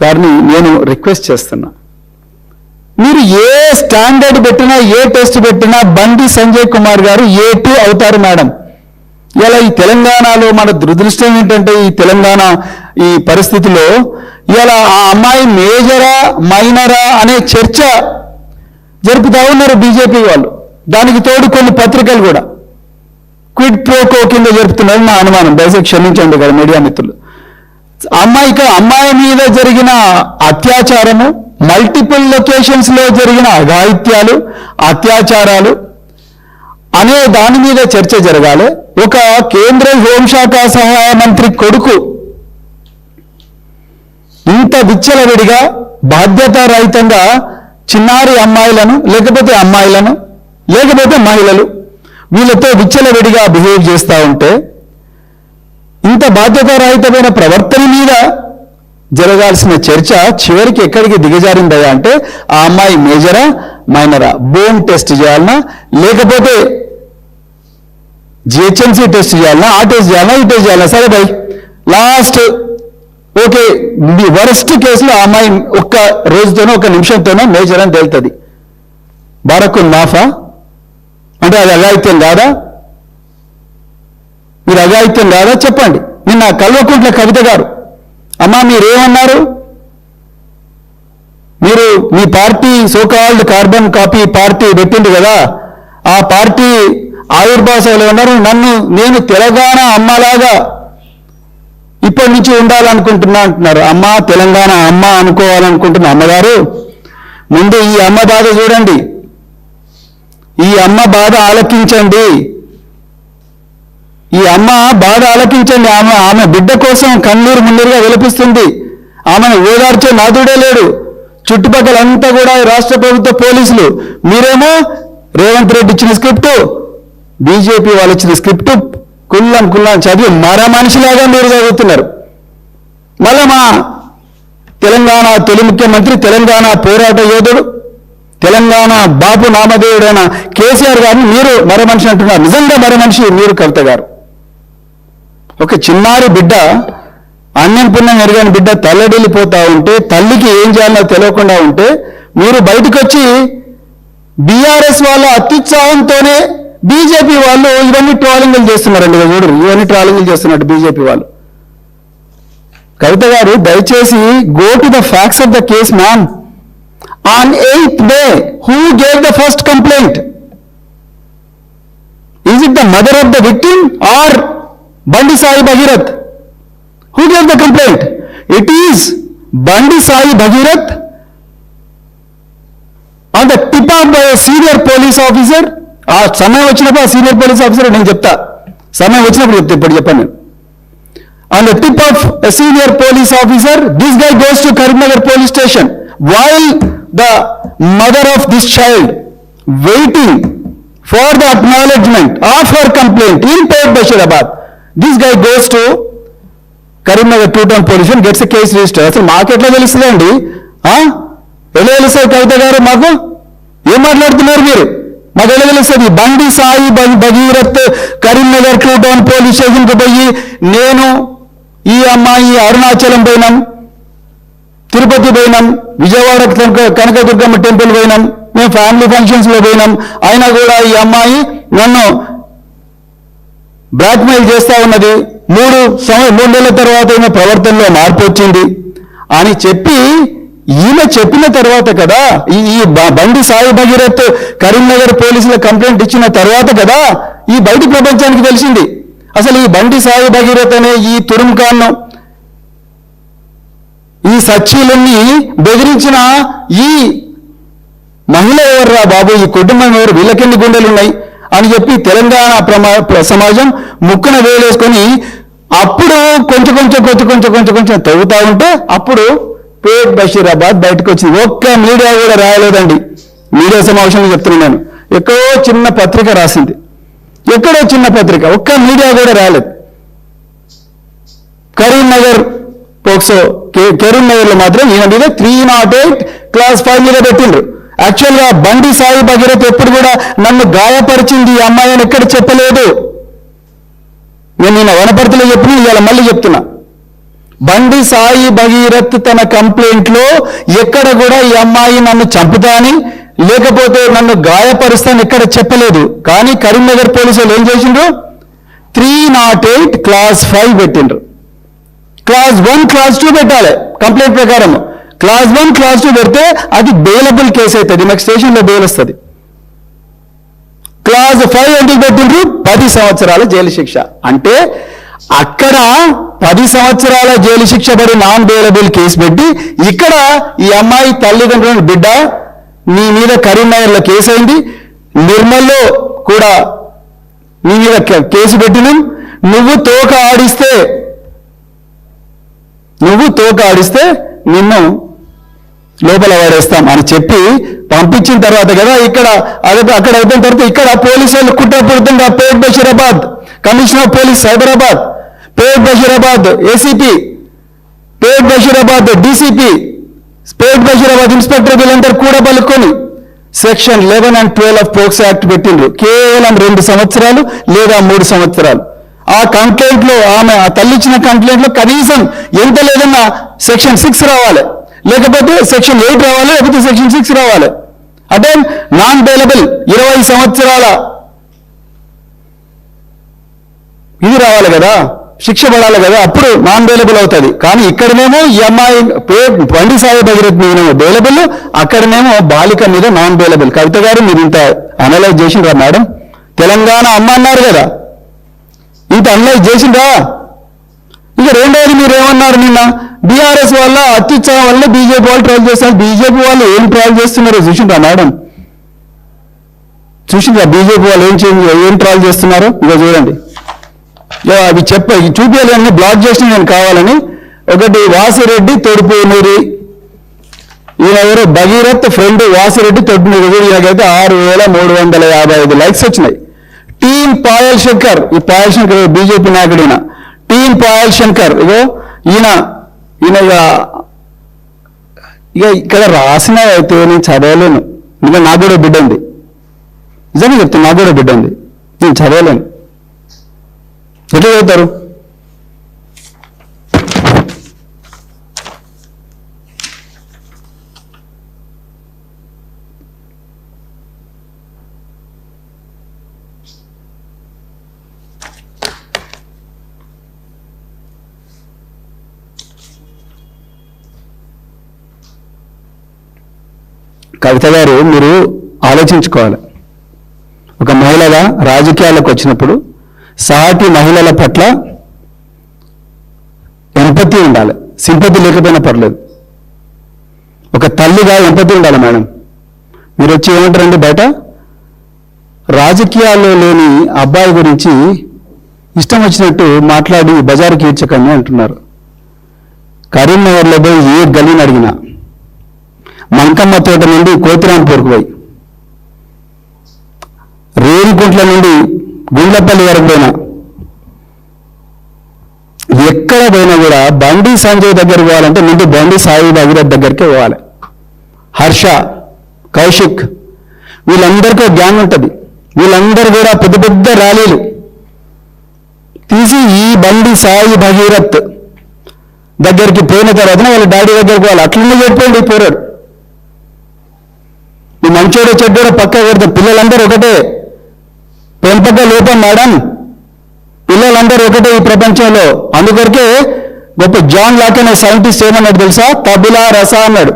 గారిని నేను రిక్వెస్ట్ చేస్తున్నా. మీరు ఏ స్టాండర్డ్ పెట్టినా, ఏ టెస్ట్ పెట్టినా బండి సంజయ్ కుమార్ గారు A2 అవుతారు మేడం. ఇలా ఈ తెలంగాణలో మన దురదృష్టం ఏంటంటే, ఈ తెలంగాణ ఈ పరిస్థితిలో ఇలా ఆ అమ్మాయి మేజరా మైనరా అనే చర్చ జరుపుతా ఉన్నారు బీజేపీ వాళ్ళు. దానికి తోడు కొన్ని పత్రికలు కూడా క్విడ్ ప్రోకో కింద జరుపుతున్నారు నా అనుమానం. దయచేసి క్షమించండి కదా మీడియా మిత్రులు. అమ్మాయి మీద జరిగిన అత్యాచారము, మల్టిపుల్ లొకేషన్స్ లో జరిగిన అఘాయిత్యాలు, అత్యాచారాలు అనే దాని మీద చర్చ జరగాలి. ఒక కేంద్ర హోంశాఖ సహాయ మంత్రి కొడుకు ఇంత విచ్చలవిడిగా బాధ్యతారహితంగా చిన్నారి అమ్మాయిలను లేకపోతే మహిళలు వీళ్ళతో విచ్చలవిడిగా బిహేవ్ చేస్తూ ఉంటే, ఇంత బాధ్యతారహితమైన ప్రవర్తన మీద జరగాల్సిన చర్చ చివరికి ఎక్కడికి దిగజారిందయ్యా అంటే, ఆ అమ్మాయి మేజరా మైనరా, బోన్ టెస్ట్ చేయాలన్నా లేకపోతే జిహెచ్ఎంసీ టెస్ట్ చేయాలన్నా, ఆ టెస్ట్ చేయాలన్నా, ఈ టెస్ట్ చేయాలన్నా. సరే భయ్, లాస్ట్ ఓకే, మీ వరస్ట్ కేసులో ఆ అమ్మాయి ఒక్క రోజుతోనో ఒక నిమిషంతోనో మేజర్ అని తేలుతుంది. బారకున్ మాఫా అంటే అది అఘాయిత్యం కాదా? మీరు అఘాయిత్యం కాదా చెప్పండి. నిన్న కల్వకుంట్ల కవిత గారు, అమ్మా మీరేమన్నారు? మీరు మీ party so called carbon copy party పెట్టింది కదా, ఆ పార్టీ ఆవిర్భావాలు ఉన్నారు. నేను తెలంగాణ అమ్మలాగా ఇప్పటి నుంచి ఉండాలనుకుంటున్నా అంటున్నారు. అమ్మ తెలంగాణ అమ్మ అనుకోవాలనుకుంటున్న అమ్మగారు, ముందు ఈ అమ్మ బాధ చూడండి, ఈ అమ్మ బాధ ఆలకించండి, ఈ అమ్మ బాధ ఆలకించండి. ఆమె బిడ్డ కోసం కన్నీరు మున్నీరుగా విలపిస్తుంది. ఆమెను ఓదార్చే నాదుడే లేడు. చుట్టుపక్కలంతా కూడా రాష్ట్ర ప్రభుత్వ పోలీసులు. మీరేమో రేవంత్ రెడ్డి ఇచ్చిన స్క్రిప్టు, బీజేపీ వాళ్ళు ఇచ్చిన స్క్రిప్టు కుల్లం చదివి మర మనిషిలాగా మీరు చదువుతున్నారు. మళ్ళా మా తెలంగాణ తొలి ముఖ్యమంత్రి, తెలంగాణ పోరాట యోధుడు, తెలంగాణ బాపు నామధేయుడైన కేసీఆర్ గారిని మీరు మర మనిషి అంటున్నారు. నిజంగా మర మనిషి మీరు కవిత గారు. ఒక చిన్నారి బిడ్డ, అన్నం పుణ్యం ఎరగని బిడ్డ తల్లడిల్లిపోతా ఉంటే, తల్లికి ఏం చేయాలో తెలియకుండా ఉంటే, మీరు బయటకు వచ్చి బీఆర్ఎస్ వాళ్ళ అత్యుత్సాహంతోనే బీజేపీ వాళ్ళు ఇవన్నీ ట్రోలింగ్లు చేస్తున్నారండి. చూడు, ఇవన్నీ ట్రోలింగ్లు చేస్తున్నట్టు బీజేపీ వాళ్ళు. కవిత గారు దయచేసి go to the facts of the case ma'am. On 8th May, who gave the first complaint? Is it the mother of the victim or Bandi Sai Bhagirath? Who gave the complaint? It is Bandi Sai Bhagirath on the tip of a senior police officer. ఆ సమయం వచ్చినప్పుడు ఆ senior police officer నేను చెప్తా, సమయం వచ్చినప్పుడు చెప్తా, ఇప్పుడు చెప్పాను నేను. On the tip of a senior police officer, this guy goes to Karimnagar police station while the mother of this child waiting for the acknowledgement of her complaint in Port Bashirabad. This guy goes to Karimnagar two-town police and gets a case registered. అసలు మాకు ఎట్లా తెలుస్తుందండి? ఎలా తెలుస్తుంది కవిత గారు? మాకు ఏం మాట్లాడుతున్నారు మీరు? మాకు ఎలా తెలుస్తుంది? బండి సాయి భగీరథ్ కరీంనగర్ టూ-టౌన్ పోలీస్ స్టేషన్కి పోయి నేను ఈ అమ్మాయి అరుణాచలం పోయినాం, తిరుపతి పోయినాం, విజయవాడ కనకదుర్గమ్మ టెంపుల్ పోయినాం, మేము ఫ్యామిలీ ఫంక్షన్స్లో పోయినాం, అయినా కూడా ఈ అమ్మాయి నన్ను బ్లాక్మెయిల్ చేస్తా ఉన్నది, 3 నెలల తర్వాత ఈమె ప్రవర్తనలో మార్పు వచ్చింది అని చెప్పి ఈమె చెప్పిన తర్వాత కదా, ఈ బండి సాయి భగీరథ్ కరీంనగర్ పోలీసుల కంప్లైంట్ ఇచ్చిన తర్వాత కదా ఈ బయటి ప్రపంచానికి తెలిసింది. అసలు ఈ బండి సాయి భగీరథ్ అనే ఈ తురుంకాన్ను, ఈ సచ్చీలన్నీ బెదిరించిన ఈ మహిళ ఎవర్రా బాబు, ఈ కుటుంబం ఎవరు, వీళ్ళకెన్ని గుండెలు ఉన్నాయి అని చెప్పి తెలంగాణ సమాజం ముక్కున వేలేసుకొని అప్పుడు కొంచెం తవ్వుతా ఉంటే అప్పుడు పేట్ బషీరాబాద్ బయటకు వచ్చింది. ఒక్క మీడియా కూడా రాయలేదండి. మీడియా సమావేశంలో చెప్తున్నాను, ఎక్కడో చిన్న పత్రిక రాసింది, ఎక్కడో చిన్న పత్రిక, ఒక్క మీడియా కూడా రాలేదు. కరీంనగర్ పోక్సో కరీంనగర్లో మాత్రం ఈయన మీద 308 Class 5 మీద పెట్టిండ్రు. యాక్చువల్గా బండి సాయి భగీరథ్ ఎప్పుడు కూడా నన్ను గాయపరిచింది ఈ అమ్మాయి అని ఎక్కడ చెప్పలేదు. నేను నిన్న వనపర్తిలో చెప్పిన, ఇవాళ మళ్ళీ చెప్తున్నా, బండి సాయి భగీరథ్ తన కంప్లైంట్లో ఎక్కడ కూడా ఈ అమ్మాయి నన్ను చంపుతా అని లేకపోతే నన్ను గాయపరుస్తాను ఎక్కడ చెప్పలేదు. కానీ కరీంనగర్ పోలీసులు ఏం చేసిండ్రు? 308 Class 5 పెట్టిండ్రు. Class 1 Class 2 పెట్టాలి కంప్లైంట్ ప్రకారం. Class 1 Class 2 పెడితే అది బెయిలబుల్ కేసు అవుతుంది, మాకు స్టేషన్లో బెయిల్ వస్తుంది. Class 5 ఎందుకు పెట్టిండ్రు? 10 సంవత్సరాల జైలు శిక్ష. అంటే అక్కడ 10 సంవత్సరాల జైలు శిక్ష పడి నాన్ బెయిలబుల్ కేసు పెట్టి, ఇక్కడ ఈ అమ్మాయి తల్లిదండ్రులను బిడ్డ నీ మీద కరీంనగర్లో కేసు అయింది, నిర్మల్లో కూడా నీ మీద కేసు పెట్టినాం, నువ్వు తోక ఆడిస్తే నిన్ను లోపల వాడేస్తాం అని చెప్పి పంపించిన తర్వాత కదా ఇక్కడ అక్కడ అయిపోయిన తర్వాత ఇక్కడ పోలీసులు కుట్రపూరితంగా Pet Basheerabad commissioner of police Cyberabad, Pet Basheerabad ACP, Pet Basheerabad DCP, Pet Basheerabad inspector వీళ్ళందరూ కూడా పలుకొని section 11 and 12 of POCSO act పెట్టిండ్రు. కేవలం 2 సంవత్సరాలు లేదా 3 సంవత్సరాలు. ఆ కంప్లైంట్లో ఆమె ఆ తల్లి ఇచ్చిన కంప్లైంట్లో కనీసం ఎంత లేదన్నా సెక్షన్ 6 రావాలి, లేకపోతే సెక్షన్ 8 రావాలి, లేకపోతే సెక్షన్ 6 రావాలి. అంటే నాన్ బెయిలబుల్ 20 సంవత్సరాల ఇది రావాలి కదా, శిక్ష పడాలి కదా, అప్పుడు నాన్ బెయిలబుల్ అవుతుంది. కానీ ఇక్కడనేమో ఈ అమ్మాయి బండి సాయి భగీరథ్ మీదేమో బెయిలబుల్, అక్కడనేమో బాలిక మీద నాన్ బెయిలబుల్. కవిత గారు మీరు ఇంత అనలైజ్ చేసిండ్రా మేడం? తెలంగాణ అమ్మ అన్నారు కదా, ఇంత అనలైజ్ చేసిండ్రా? ఇక రెండోది మీరు ఏమన్నారు నిన్న, బీఆర్ఎస్ వల్ల అత్యుత్సాహం వల్ల బీజేపీ వాళ్ళు ట్రాల్ చేస్తారు. బీజేపీ వాళ్ళు ఏం ట్రాల్ చేస్తున్నారో చూసిండ్రా మేడం? చూసిండ్రా బీజేపీ వాళ్ళు ఏం ట్రాల్ చేస్తున్నారో? ఇక చూడండి, అవి చూపించాలి అన్ని బ్లాక్ చేసిన నేను కావాలని. ఒకటి వాసిరెడ్డి తొడుపునూరి, ఈయన ఎవరు భగీరథ్ ఫ్రెండ్ వాసిరెడ్డి తొడుపునూరి, ఈయనకైతే 6355 లైక్స్ వచ్చినాయి. టీమ్ పాయల్ శంకర్, ఈ పాయల్ శంకర్ బీజేపీ నాయకుడు ఈయన, టీమ్ పాయల్ శంకర్. ఈయన ఇక ఇక్కడ రాసిన అయితే నేను చదవలేను, ఇంకా నాకు కూడా బిడ్డ ఉంది, నిజంగా చెప్తాను, నాకు కూడా బిడ్డ ఉంది, నేను చదవలేను. ఎట్లా చదువుతారు? కవిత గారు, మీరు ఆలోచించుకోవాలి. ఒక మహిళగా రాజకీయాలకు వచ్చినప్పుడు సాటి మహిళల పట్ల ఎంపతి ఉండాలి. సింపతి లేకపోయినా పర్లేదు. ఒక తల్లిగా ఎంపతి ఉండాలి మేడం. మీరు వచ్చి ఏమంటారండి బయట, రాజకీయాల్లో లేని అబ్బాయి గురించి ఇష్టం వచ్చినట్టు మాట్లాడి బజారుకి ఈడ్చకండి అంటున్నారు. కరీంనగర్లో పోయి ఏ గల్లీని అడిగినా, మంకమ్మ తోట నుండి కోతిరాంపూర్కు పోయి, రేణికుంట్ల నుండి గుండ్లపల్లి వరకు పోయినా, ఎక్కడ పోయినా కూడా బండి సంజయ్ దగ్గరికి పోవాలంటే ముందు బండి సాయి భగీరథ్ దగ్గరికే పోవాలి. హర్ష, కౌశిక్, వీళ్ళందరికీ గ్యాంగ్ ఉంటుంది. వీళ్ళందరూ కూడా పెద్ద పెద్ద ర్యాలీలు తీసి ఈ బండి సాయి భగీరథ్ దగ్గరికి పోయిన తర్వాత వాళ్ళ డాడీ దగ్గరికి పోవాలి. అట్లనే చెప్పండి పోరాడు. ఈ మంచోడో చెడ్డోడో పక్క కొడతాం. పిల్లలందరూ ఒకటే, పెంపక లోపం మేడం. పిల్లలందరూ ఒకటే ఈ ప్రపంచంలో. అందుకొరకే గొప్ప జాన్ లాక్ అనే సైంటిస్ట్ ఏమన్నాడు తెలుసా? తబులా రస అన్నాడు.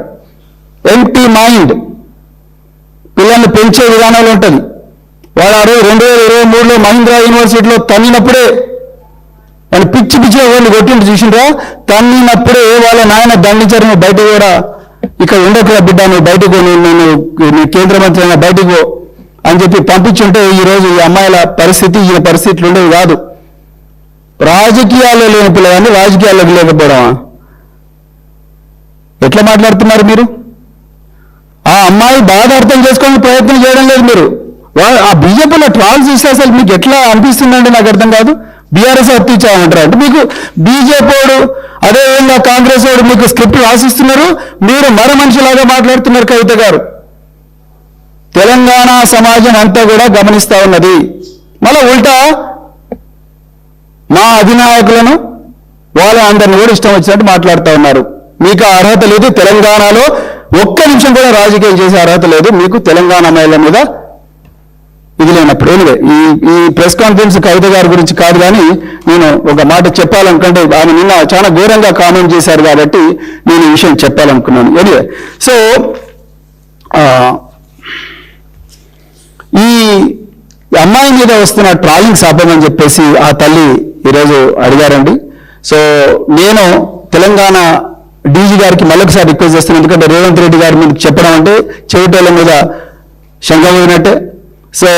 ఎంటీ మైండ్ పిల్లల్ని పెంచే విధానాలు ఉంటుంది. వాడు 2023లో మహీంద్రా యూనివర్సిటీలో తన్నినప్పుడే వాళ్ళు పిచ్చి పిచ్చిగా వాళ్ళు కొట్టిండు చూసిండ్రా. తన్నినప్పుడే వాళ్ళ నాయన దండించారు, నువ్వు బయటకు కూడా ఇక్కడ ఉండకురా బిడ్డ, నువ్వు బయటకు, నేను కేంద్ర మంత్రి అయినా బయటకు అని చెప్పి పంపించుంటే ఈరోజు ఈ అమ్మాయిల పరిస్థితి, ఈ పరిస్థితులు ఉండేవి కాదు. రాజకీయాల్లో లేని పిల్లగాన్ని రాజకీయాల్లోకి లేకపోవడమా? ఎట్లా మాట్లాడుతున్నారు మీరు? ఆ అమ్మాయి బాధ అర్థం చేసుకొని ప్రయత్నం చేయడం లేదు మీరు. ఆ బీజేపీలో ట్రాల్స్ చూస్తే అసలు మీకు ఎట్లా అనిపిస్తుందండి నాకు అర్థం కాదు. బీఆర్ఎస్ అత్తిచ్చామంటారు అంటే మీకు బీజేపీ వాడు, అదేవిధంగా కాంగ్రెస్ వాడు మీకు స్క్రిప్ట్ రాసిస్తున్నారు, మీరు మరో మనిషిలాగా మాట్లాడుతున్నారు. కవిత గారు, తెలంగాణ సమాజం అంతా కూడా గమనిస్తా ఉన్నది. మళ్ళీ ఉల్టా మా అధినాయకులను వాళ్ళ అందరిని కూడా ఇష్టం వచ్చినట్టు మాట్లాడుతూ ఉన్నారు. మీకు అర్హత లేదు. తెలంగాణలో ఒక్క నిమిషం కూడా రాజకీయం చేసే అర్హత లేదు మీకు. తెలంగాణ మహిళల మీద ఇది లేనప్పుడు ఈ ప్రెస్ కాన్ఫరెన్స్ కవిత గారి గురించి కాదు, కానీ నేను ఒక మాట చెప్పాలనుకుంటే ఆయన నిన్న చాలా ఘోరంగా కామెంట్ చేశారు కాబట్టి నేను ఈ విషయం చెప్పాలనుకున్నాను. ఎనివే, సో ఈ అమ్మాయి మీద వస్తున్న ట్రాలింగ్స్ ఆపమని చెప్పేసి ఆ తల్లి ఈరోజు అడిగారండి. సో నేను తెలంగాణ డీజీ గారికి మళ్ళొకసారి రిక్వెస్ట్ చేస్తున్నాను. ఎందుకంటే రేవంత్ రెడ్డి గారి మీద చెప్పడం అంటే చెవిటోళ్ళ మీద శంఖమైనట్టే. సో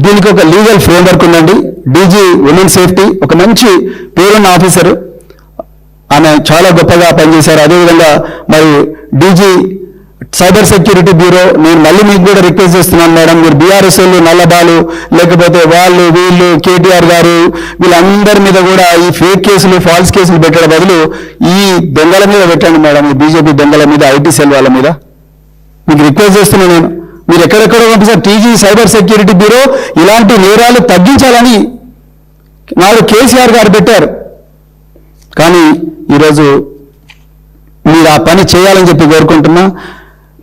దీనికి ఒక లీగల్ ఫ్రేమ్వర్క్ ఉందండి. డీజీ ఉమెన్ సేఫ్టీ ఒక మంచి పేరున్న ఆఫీసరు, ఆమె చాలా గొప్పగా పనిచేశారు. అదేవిధంగా మరి డీజీ సైబర్ సెక్యూరిటీ బ్యూరో, నేను మళ్ళీ మీకు కూడా రిక్వెస్ట్ చేస్తున్నాను మేడం, మీరు బీఆర్ఎస్ వాళ్ళు నల్లబాలు, లేకపోతే వాళ్ళు వీళ్ళు కేటీఆర్ గారు వీళ్ళందరి మీద కూడా ఈ ఫేక్ కేసులు, ఫాల్స్ కేసులు పెట్టడం బదులు ఈ దొంగల మీద పెట్టండి మేడం, ఈ బీజేపీ దొంగల మీద, ఐటీ సెల్ వాళ్ళ మీద మీకు రిక్వెస్ట్ చేస్తున్నాను నేను. మీరు ఎక్కడెక్కడో పంపిస్తారు. టీజీ సైబర్ సెక్యూరిటీ బ్యూరో ఇలాంటి నేరాలు తగ్గించాలని నాడు కేసీఆర్ గారు పెట్టారు. కానీ ఈరోజు మీరు ఆ పని చేయాలని చెప్పి కోరుకుంటున్నా.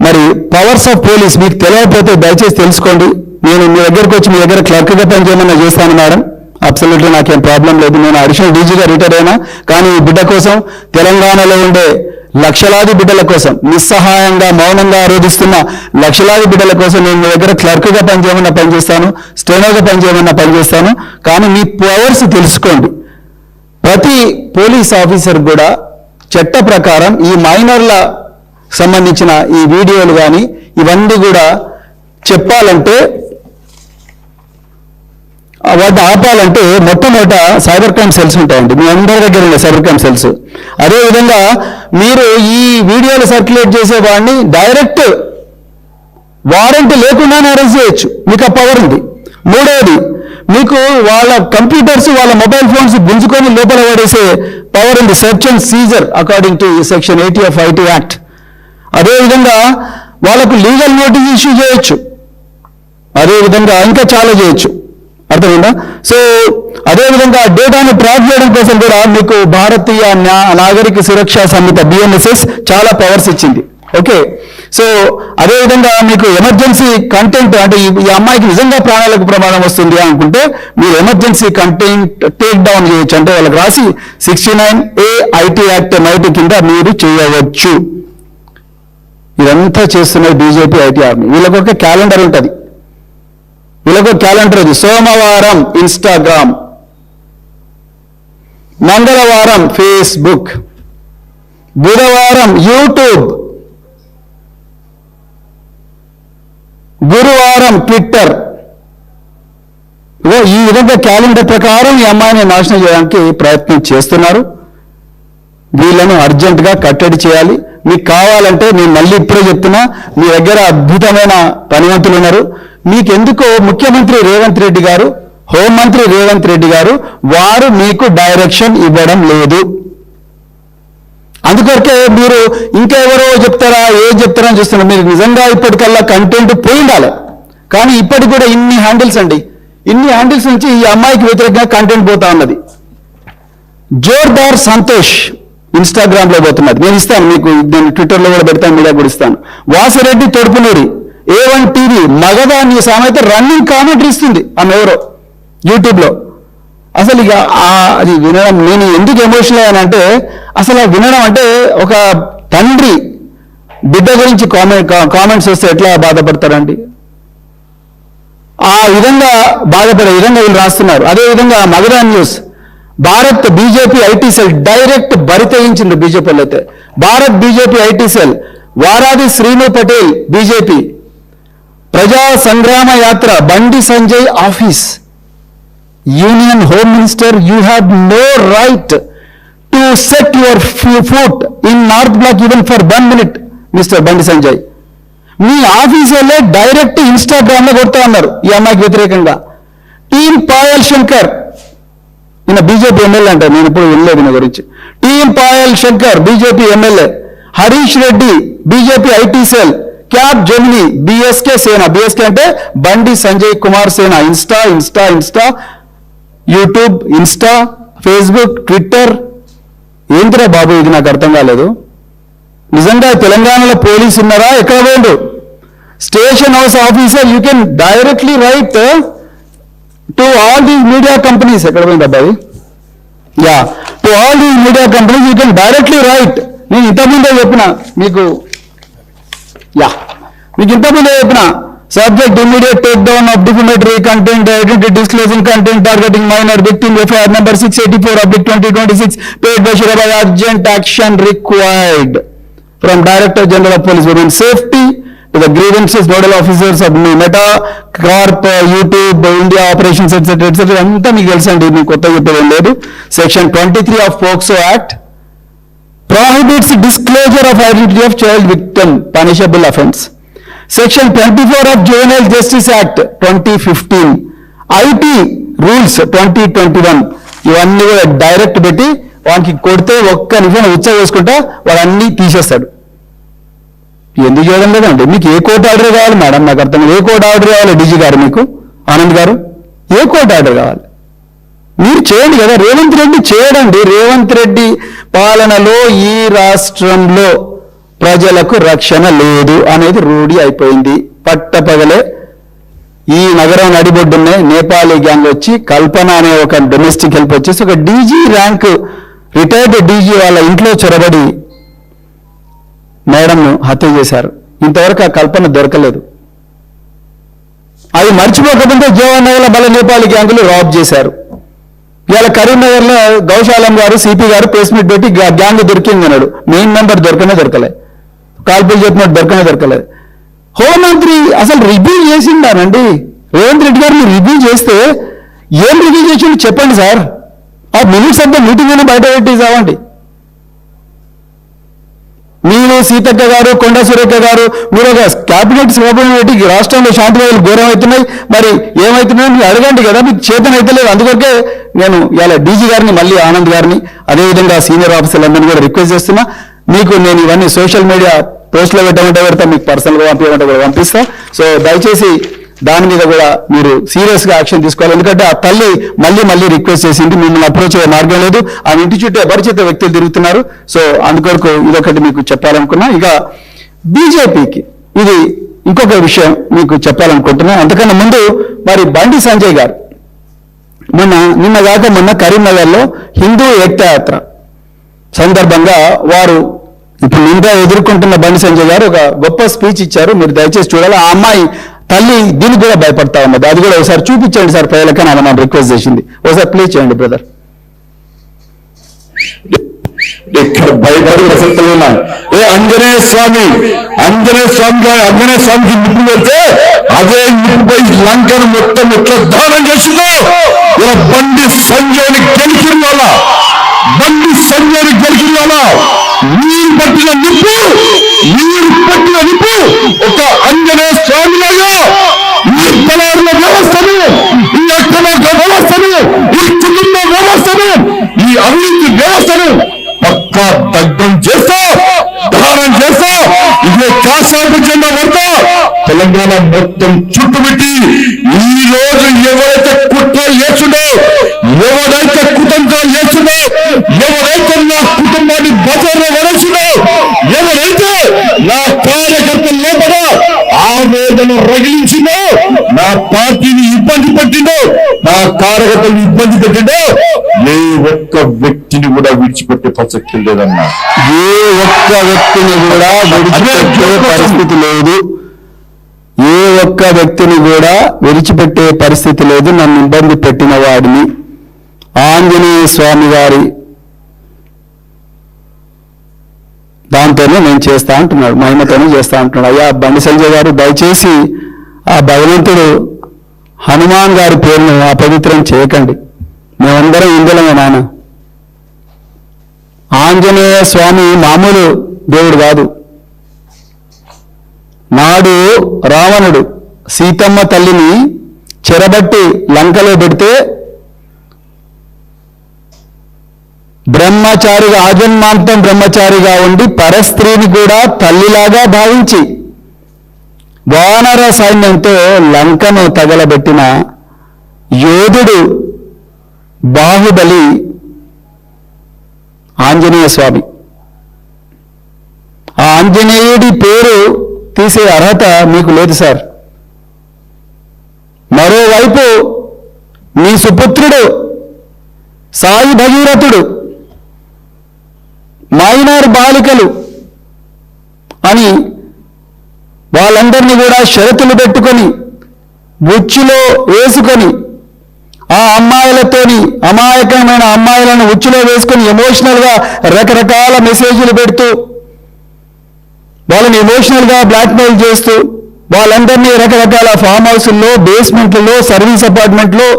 మరి పవర్స్ ఆఫ్ పోలీస్ మీకు తెలియకపోతే దయచేసి తెలుసుకోండి. నేను మీ దగ్గరకు వచ్చి మీ దగ్గర క్లర్క్గా పని చేయమన్నా చేస్తాను మేడం, అబ్సల్యూట్లీ నాకేం ప్రాబ్లం లేదు. నేను అడిషనల్ డీజీగా రిటైర్ అయినా, కానీ ఈ బిడ్డ కోసం, తెలంగాణలో ఉండే లక్షలాది బిడ్డల కోసం, నిస్సహాయంగా మౌనంగా ఆరోధిస్తున్న లక్షలాది బిడ్డల కోసం నేను మీ దగ్గర క్లర్క్గా పనిచేయమన్నా పనిచేస్తాను, స్టెనోగా పనిచేయమన్నా పనిచేస్తాను. కానీ మీ పవర్స్ తెలుసుకోండి. ప్రతి పోలీస్ ఆఫీసర్ కూడా చట్ట ప్రకారం ఈ మైనర్ల సంబంధించిన ఈ వీడియోలు కానీ ఇవన్నీ కూడా చెప్పాలంటే, వాటిని ఆపాలంటే మొట్టమొదట సైబర్ క్రైమ్ సెల్స్ ఉంటాయండి. మీ అందరి దగ్గర ఉండే సైబర్ క్రైమ్ సెల్స్. అదేవిధంగా మీరు ఈ వీడియోలు సర్క్యులేట్ చేసేవాడిని డైరెక్ట్ వారెంట్ లేకుండానే అరెస్ట్ చేయొచ్చు, మీకు ఆ పవర్ ఉంది. మూడవది, మీకు వాళ్ళ కంప్యూటర్స్, వాళ్ళ మొబైల్ ఫోన్స్ గుంజుకొని లోపల పడేసే పవర్ ఉంది, search and seizure according to section 80 of IT act. అదేవిధంగా వాళ్ళకు లీగల్ నోటీస్ ఇష్యూ చేయొచ్చు. అదేవిధంగా ఇంకా చాలా చేయొచ్చు. అర్థమైందా? సో అదేవిధంగా డేటాను ట్రాక్ చేయడం కోసం కూడా మీకు భారతీయ నాగరిక సురక్షా సంహిత BNSS చాలా పవర్స్ ఇచ్చింది. ఓకే, సో అదేవిధంగా మీకు ఎమర్జెన్సీ కంటెంట్, అంటే ఈ అమ్మాయికి నిజంగా ప్రాణాలకు ప్రమాదం వస్తుంది అనుకుంటే మీరు ఎమర్జెన్సీ కంటెంట్ టేక్ డౌన్ చేయొచ్చు. అంటే వాళ్ళకి రాసి 69A ఐటీ యాక్ట్ 90 కింద మీరు చేయవచ్చు. ఇదంతా చేస్తున్నది బీజేపీ ఐటీ ఆర్మీ. వీళ్ళకి ఒక క్యాలెండర్ ఉంటుంది, వీళ్ళకు క్యాలెండర్ ఉంది. సోమవారం ఇన్స్టాగ్రామ్, మంగళవారం ఫేస్బుక్, బుధవారం యూట్యూబ్, గురువారం ట్విట్టర్. ఈ విధంగా క్యాలెండర్ ప్రకారం ఈ అమ్మాయిని నాశనం చేయడానికి ప్రయత్నం చేస్తున్నారు. వీళ్ళను అర్జెంటుగా కట్టడి చేయాలి. మీకు కావాలంటే నేను మళ్ళీ ఇప్పుడే చెప్తున్నా, మీ దగ్గర అద్భుతమైన పనివంతులు ఉన్నారు. మీకెందుకో ముఖ్యమంత్రి రేవంత్ రెడ్డి గారు, హోంమంత్రి రేవంత్ రెడ్డి గారు వారు మీకు డైరెక్షన్ ఇవ్వడం లేదు. అందుకొరకే మీరు ఇంకెవరో చెప్తారా, ఏం చెప్తారా అని చూస్తున్నారు. మీరు నిజంగా ఇప్పటికల్లా కంటెంట్ పోయి ఉండాలి. కానీ ఇప్పటికి కూడా ఇన్ని హ్యాండిల్స్ అండి, ఇన్ని హ్యాండిల్స్ నుంచి ఈ అమ్మాయికి వ్యతిరేకంగా కంటెంట్ పోతా ఉన్నది. జోర్దార్ సంతోష్ ఇన్స్టాగ్రామ్లో పోతున్నది. నేను ఇస్తాను మీకు, నేను ట్విట్టర్లో కూడా పెడతాను, మీడియా కూడా ఇస్తాను. Vasireddy Thodupunuri A1 TV Magadha news ఆమె అయితే రన్నింగ్ కామెంటరీ ఇస్తుంది ఆమె ఎవరో యూట్యూబ్లో. అసలు ఇక అది వినడం, నేను ఎందుకు ఎమోషనల్ అయ్యానంటే, అసలు వినడం అంటే ఒక తండ్రి బిడ్డ గురించి కామెంట్స్ వస్తే ఎట్లా బాధపడతారండి, ఆ విధంగా బాధపడే విధంగా వీళ్ళు రాస్తున్నారు. అదేవిధంగా Magadha news, Bharat BJP IT cell direct బరితెయించింది బీజేపీ వాళ్ళు అయితే. Bharat BJP IT cell, Varadi Srinu Patel BJP, Praja Sangrama Yatra Bandi Sanjay office, union home minister, you have no right to set your foot in North Block even for 1 minute mister Bandi Sanjay. మీ ఆఫీసులే డైరెక్ట్ ఇన్స్టాగ్రామ్ లో కొడుతూ ఉన్నారు ఈ అమ్మాయికి వ్యతిరేకంగా. టీం పాయల్ శంకర్, ఈయన బీజేపీ ఎమ్మెల్యే అంటే, నేను ఇప్పుడు వినలేదు ఈయన గురించి. Team Payal Shankar BJP MLA, Harish Reddy BJP IT cell, cab Gemini BSK సేన, బీఎస్కే అంటే బండి సంజయ్ కుమార్ సేన. Insta Insta Insta, YouTube, Insta, Facebook, Twitter. ఏంటిరా బాబు ఇది నాకు అర్థం కాలేదు. నిజంగా తెలంగాణలో పోలీసు ఉన్నారా, ఎక్కడ పోయిండు? Station house officer, you can directly write to all these media companies. ఎక్కడ పోయింది అబ్బాయి? Yeah, to all these media companies you can directly write. నేను ఇంతకుముందే చెప్పిన మీకు, మీకు ఇంతకుముందే చెప్పిన, subject immediate take down of defamatory content, identity disclosing content targeting minor victim, FIR number 684/2026 paid by Shirabad. Urgent action required from Director General of Police Women Safety to the grievances nodal officers of Meta Corp, YouTube, India operations etc. etc. అంతా మీకు తెలుసండి, మీకు కొత్త చెప్పేది లేదు. Section 23 of POCSO Act prohibits disclosure of identity of child victim, punishable offence. Section 24 of Juvenile Justice Act 2015, IT Rules 2021, ఇవన్నీ కూడా direct పెట్టి వానికి కొడితే ఒక్క నిమిషం ఉత్సవం వేసుకుంటా వాడు అన్నీ తీసేస్తాడు. ఎందుకు చేయడం లేదండి? మీకు ఏ కోర్టు ఆర్డర్ కావాలి మేడం? నాకు అర్థం, ఏ కోర్టు ఆర్డర్ కావాలి డీజీ గారు, మీకు ఆనంద్ గారు ఏ కోర్టు ఆర్డర్ కావాలి? మీరు చేయండి కదా, రేవంత్ రెడ్డి చేయడండి. రేవంత్ రెడ్డి పాలనలో ఈ రాష్ట్రంలో ప్రజలకు రక్షణ లేదు అనేది రూఢి అయిపోయింది. పట్టపగలే ఈ నగరం నడిబొడ్డునే నేపాలీ గ్యాంగ్ వచ్చి కల్పన అనే ఒక డొమెస్టిక్ హెల్ప్ వచ్చేసి ఒక డీజీ ర్యాంక్ రిటైర్డ్ డీజీ వాళ్ళ ఇంట్లో చొరబడి మేడంను హత్య చేశారు. ఇంతవరకు ఆ కల్పన దొరకలేదు. అది మర్చిపోకపోతే జవహర్నగర్లో మళ్ళీ నేపాలీ గ్యాంగులు రాబ్ చేశారు. ఇవాళ కరీంనగర్లో గౌశాలం గారు, సిపి గారు ప్రెస్ మీట్ పెట్టి గ్యాంగ్ దొరికింది అన్నాడు. మెయిన్ మెంబర్ దొరకలే, కాల్పులు చెప్పినట్టు దొరకలేదు. హోంమంత్రి అసలు రివ్యూ చేసిండానండి. రేవంత్ రెడ్డి గారు మీరు రివ్యూ చేస్తే ఏం రివ్యూ చేసి చెప్పండి సార్. ఆ మినిట్స్ అంతా మీటింగ్ అయినా బయట పెట్టి చావండి. మీరు సీతక్క గారు, కొండ సురేఖ గారు, మీరు ఒక క్యాబినెట్ సభ్యులను పెట్టి రాష్ట్రంలో శాంతి భద్రతలు ఘోరం అవుతున్నాయి, మరి ఏమవుతున్నాయో మీరు అడగండి కదా. మీకు చేతన అయితే లేదు. అందుకొరకే నేను ఇలా డీజీ గారిని, మళ్ళీ ఆనంద్ గారిని, అదేవిధంగా సీనియర్ ఆఫీసర్లందరినీ కూడా రిక్వెస్ట్ చేస్తున్నా. మీకు నేను ఇవన్నీ సోషల్ మీడియా పోస్ట్లో పెట్టమంటే పెడతా, మీకు పర్సనల్గా పంపించమంటే కూడా పంపిస్తా. సో దయచేసి దాని మీద కూడా మీరు సీరియస్గా యాక్షన్ తీసుకోవాలి. ఎందుకంటే ఆ తల్లి మళ్ళీ రిక్వెస్ట్ చేసింది, మిమ్మల్ని అప్రోచ్ అయ్యే మార్గం లేదు, ఆ ఇంటి చుట్టూ అపరిచిత వ్యక్తులు తిరుగుతున్నారు. సో అందుకొరకు ఇదొకటి మీకు చెప్పాలనుకున్నా. ఇక బీజేపీకి ఇది ఇంకొక విషయం మీకు చెప్పాలనుకుంటున్నా. అంతకన్నా ముందు మరి బండి సంజయ్ గారు నిన్న కరీంనగర్లో హిందూ ఏకతాయాత్ర సందర్భంగా వారు ఇప్పుడు నిందా ఎదుర్కొంటున్న బండి సంజయ్ గారు ఒక గొప్ప స్పీచ్ ఇచ్చారు, మీరు దయచేసి చూడాలి. ఆ అమ్మాయి తల్లి దీనికి కూడా భయపడతా ఉన్నది, అది కూడా ఒకసారి చూపించండి సార్ ప్రజలకని ఆమె నన్ను రిక్వెస్ట్ చేసింది. ఒకసారి ప్లే చేయండి బ్రదర్. ఇక్కడ భయపడి ప్రసక్తులు ఉన్నాయి. ఆంజనేయ స్వామికి నిప్పు పెడితే అదే నిప్పుపై లంకను మొత్తం ఎట్లా దానం చేసిందో ఇలా బండి సంజయ్ని గెలిచిన వాళ్ళ మీరు పట్టిన నిప్పు ఒక ఆంజనేయ స్వామిలాగా ఈ తలారుల వ్యవస్థను, ఈ అక్రమ వ్యవస్థను, ఈ కుటుంబ వ్యవస్థను, ఈ అవినీతి వ్యవస్థను పక్కా దగ్ధం చేస్తా, దానం చేస్తా, ఇదే కాషాయపు జెండా పడతా తెలంగాణ మొత్తం చుట్టుపెట్టి ఈ రోజు ఎవరైతే కుట్ర చేస్తుండో, ఎవరైతే కుతంత్రాలు చేస్తుండో, ఎవరైతే నా కుటుంబాన్ని బజార్లో వరేసిండో, ఎవరైతే నా కార్యకర్తలు లోపల ఆవేదన రగిలించిందో, నా పార్టీని ఇబ్బంది పెట్టిందో, నా కార్యకర్తలు ఇబ్బంది పెట్టిందో, ఏ ఒక్క వ్యక్తిని కూడా విడిచిపెట్టే ప్రసక్తి లేదన్నా. ఏ ఒక్క వ్యక్తిని కూడా విడిచిపెట్టే పరిస్థితి లేదు. ఏ ఒక్క వ్యక్తిని కూడా విడిచిపెట్టే పరిస్థితి లేదు. నన్ను ఇబ్బంది పెట్టిన వాడిని ఆంజనేయ స్వామి గారి దాంతోనే నేను చేస్తా అంటున్నాడు, మహిమతోనే చేస్తా అంటున్నాడు. అయ్యా బండి సంజయ్ గారు దయచేసి ఆ భగవంతుడు హనుమాన్ గారి పేరును అపవిత్రం చేయకండి. మేమందరం ఇందులమే నాన్న. ఆంజనేయ స్వామి మామూలు దేవుడు కాదు. నాడు రావణుడు సీతమ్మ తల్లిని చెరబట్టి లంకలో పెడితే బ్రహ్మచారిగా ఆజన్మాంతం బ్రహ్మచారిగా ఉండి పరస్త్రీని కూడా తల్లిలాగా భావించి వానర సైన్యంతో లంకను తగలబెట్టిన యోధుడు బాహుబలి ఆంజనేయ స్వామి. ఆ ఆంజనేయుడి పేరు తీసే అర్హత మీకు లేదు సార్. మరోవైపు మీ సుపుత్రుడు సాయి భగీరథుడు మైనర్ బాలికలు అని వాళ్ళందరినీ కూడా షరతులు పెట్టుకొని ఉచ్చులో వేసుకొని ఆ అమ్మాయిలతోని అమాయకమైన అమ్మాయిలను ఉచ్చులో వేసుకొని ఎమోషనల్గా రకరకాల మెసేజ్లు పెడుతూ వాళ్ళని ఎమోషనల్గా బ్లాక్మెయిల్ చేస్తూ వాళ్ళందరినీ రకరకాల ఫామ్ హౌస్ల్లో, బేస్మెంట్లలో, సర్వీస్ అపార్ట్మెంట్లో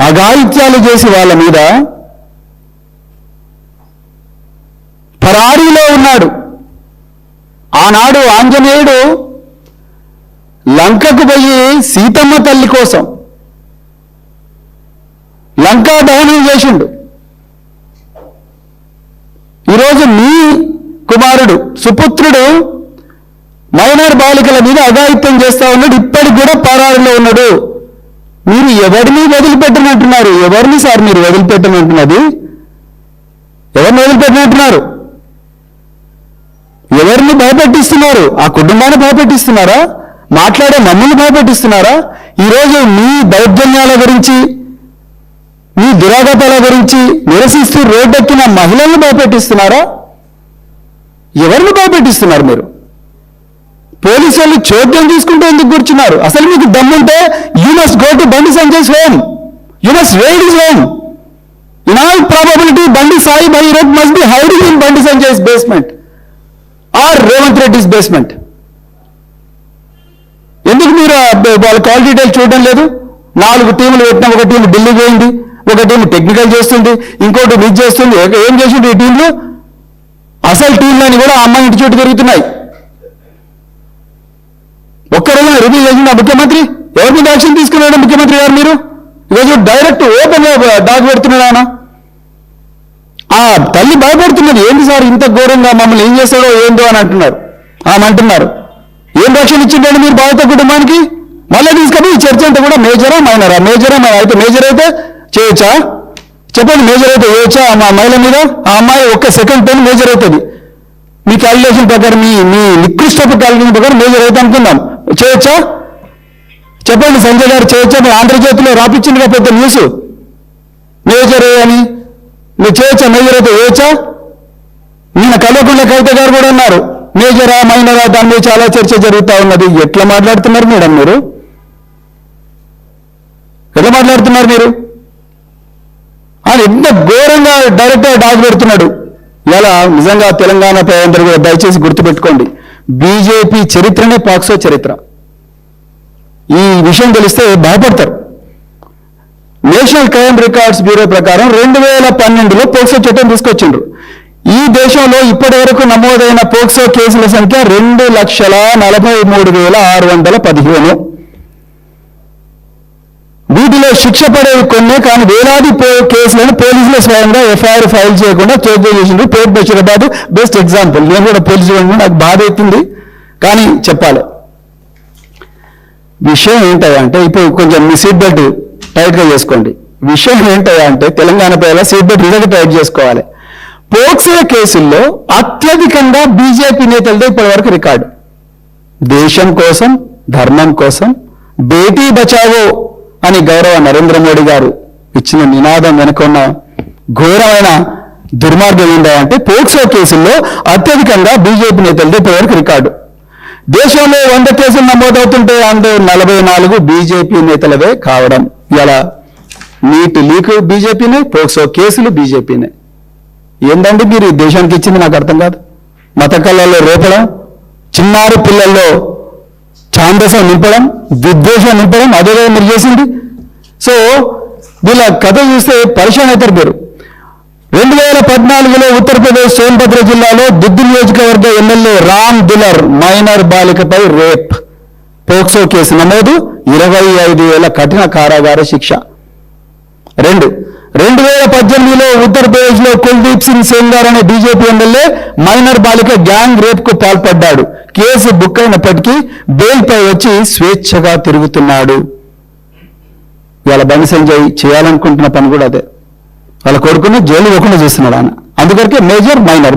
అఘాయిత్యాలు చేసి వాళ్ళ మీద పరారీలో ఉన్నాడు. ఆనాడు ఆంజనేయుడు లంకకు పోయి సీతమ్మ తల్లి కోసం లంకా దహనం చేసిండు. ఈరోజు మీ కుమారుడు సుపుత్రుడు మైనర్ బాలికల మీద అఘాయిత్యం చేస్తా ఉన్నాడు, ఇప్పటికి కూడా పరారీలో ఉన్నాడు. మీరు ఎవరిని వదిలిపెట్టనంటున్నారు? ఎవరిని సార్ మీరు వదిలిపెట్టనంటున్నది? ఎవరిని వదిలిపెట్టనంటున్నారు? ఎవరిని భయపెట్టిస్తున్నారు? ఆ కుటుంబాన్ని భయపెట్టిస్తున్నారా? మాట్లాడే మమ్మల్ని భయపెట్టిస్తున్నారా? ఈరోజు మీ దౌర్జన్యాల గురించి, మీ దురాగతాల గురించి నిరసిస్తూ రోడ్డెక్కిన మహిళలను భయపెట్టిస్తున్నారా? ఎవరిని భయపెట్టిస్తున్నారు మీరు? పోలీసు వాళ్ళు చోద్యం తీసుకుంటూ ఎందుకు కూర్చున్నారు? అసలు మీకు దమ్ముంటే you must go to Bandi Sanjay's home, you must raid his home. In all probability Bandi Sai Bhagirath must be hiding in Bandi Sanjay's basement or Revanth Reddy's basement. ఎందుకు మీరు వాళ్ళ కాల్ డీటెయిల్ చూడడం లేదు? 4 టీములు పెట్టినా ఒక టీం ఢిల్లీ పోయింది, ఒక టీం టెక్నికల్ చేస్తుంది, ఇంకోటి మిస్ చేస్తుంది. ఏం చేసిండు ఈ టీంలు? అసలు టీంలని కూడా అమ్మాయి ఇంటి చుట్టూ తిరుగుతున్నాయి. ఒక్కరోజు రివ్యూ చేసింది ఆ ముఖ్యమంత్రి? ఎవరి మీద యాక్షన్ తీసుకున్నాడు ముఖ్యమంత్రి గారు? మీరు ఈరోజు డైరెక్ట్ ఓపెన్ డాగ్ పెడుతున్నాడు ఆయన. ఆ తల్లి భయపడుతున్నది, ఏంటి సార్ ఇంత ఘోరంగా మమ్మల్ని ఏం చేస్తాడో ఏందో అని అంటున్నారు. ఆమె అంటున్నారు ఏం రక్షణ ఇచ్చిండండి మీరు బాధిత కుటుంబానికి? మళ్ళీ తీసుకొని ఈ చర్చ అంతా కూడా మేజరా మైనరా? మేజరా అయితే మేజర్ అయితే చేయొచ్చా చెప్పండి? మేజర్ అయితే చేయొచ్చా మా మహిళ మీద? ఆ అమ్మాయి ఒక్క సెకండ్ పైన మేజర్ అవుతుంది. మీ క్యాలిక్యులేషన్ ప్రకారం, మీ నికృష్టపు క్యాలిక్యులేషన్ ప్రకారం మేజర్ అయితే అనుకుందాం, చేయొచ్చా చెప్పండి? సంజయ్ గారు చేయొచ్చా? మీరు ఆంధ్రజ్యోతిలో రాపించిందిగా పెద్ద న్యూస్ మేజర్ అని. మీరు చేయొచ్చా? మేజర్ అయితే చేయొచ్చా? నిన్న కల్వకుంట్ల కవిత గారు కూడా ఉన్నారు, మేజరా మైనరా దాని మీద చాలా చర్చ జరుగుతూ ఉన్నది. ఎట్లా మాట్లాడుతున్నారు మేడం మీరు? ఎట్లా మాట్లాడుతున్నారు మీరు? ఆయన ఎంత ఘోరంగా డైరెక్ట్గా డాగ్ పెడుతున్నాడు. ఇలా నిజంగా తెలంగాణ ప్రజలందరూ కూడా దయచేసి గుర్తుపెట్టుకోండి, బీజేపీ చరిత్రనే పాక్సో చరిత్ర. ఈ విషయం తెలిస్తే భయపడతారు. నేషనల్ క్రైమ్ రికార్డ్స్ బ్యూరో ప్రకారం 2012లో పోక్సో చట్టం తీసుకొచ్చిండ్రు. ఈ దేశంలో ఇప్పటి వరకు నమోదైన పోక్సో కేసుల సంఖ్య 2,43,615. వీటిలో శిక్ష పడేవి కొన్నే, కానీ వేలాది కేసులను పోలీసులు స్వయంగా ఎఫ్ఐఆర్ ఫైల్ చేయకుండా చేతులు చేసిండ్రు. పేట్ బషీరాబాద్ బెస్ట్ ఎగ్జాంపుల్. నేను కూడా పోలీసు నాకు బాధ అవుతుంది, కానీ చెప్పాలి. విషయం ఏంటంటే, ఇప్పుడు కొంచెం మీ సీట్ బెల్ట్ టైట్గా చేసుకోండి. విషయం ఏంటంటే, తెలంగాణ ప్రజల సీట్ బెల్ట్ నిజంగా టైట్ చేసుకోవాలి. పోక్సో కేసుల్లో అత్యధికంగా బీజేపీ నేతలతో ఇప్పటి వరకు రికార్డు. దేశం కోసం, ధర్మం కోసం బేటీ బచావో అని గౌరవ నరేంద్ర మోడీ గారు ఇచ్చిన నినాదం వెనుక ఉన్న ఘోరమైన దుర్మార్గం ఏంటంటే, పోక్సో కేసుల్లో అత్యధికంగా బీజేపీ నేతలతో ఇప్పటి వరకు రికార్డు. దేశంలో 100 కేసులు నమోదవుతుంటే అందులో 44 బీజేపీ నేతలవే కావడం. ఇలా నీటి లీక్ బీజేపీనే, పోక్సో కేసులు బీజేపీనే. ఏందండి మీరు ఈ దేశానికి ఇచ్చింది? నాకు అర్థం కాదు. మత కళల్లో రేపడం, చిన్నారి పిల్లల్లో ఛాందసం నింపడం, విద్వేషం నింపడం, అదే మీరు చేసింది. సో వీళ్ళ కథ చూస్తే పరిశాన్ అవుతారు మీరు. 2014లో ఉత్తరప్రదేశ్ సోన్భద్ర జిల్లాలో దుద్దు నియోజకవర్గ ఎమ్మెల్యే రామ్ దులర్ మైనర్ బాలికపై రేప్ పోక్సో కేసు నమోదు, 25 ఏళ్ల కఠిన కారాగార శిక్ష. 2018లో ఉత్తరప్రదేశ్లో కుల్దీప్ సింగ్ సెంగార్ అనే బీజేపీ ఎమ్మెల్యే మైనర్ బాలిక గ్యాంగ్ రేప్ కు పాల్పడ్డాడు. కేసు బుక్ అయినప్పటికీ బెయిల్పై వచ్చి స్వేచ్ఛగా తిరుగుతున్నాడు. ఇవాళ బండి సంజయ్ చేయాలనుకుంటున్న పని కూడా అదే. వాళ్ళ కొడుకుని జైలు ఇవ్వకుండా చేస్తున్నాడు ఆయన. అందుకొరకే మేజర్ మైనర్.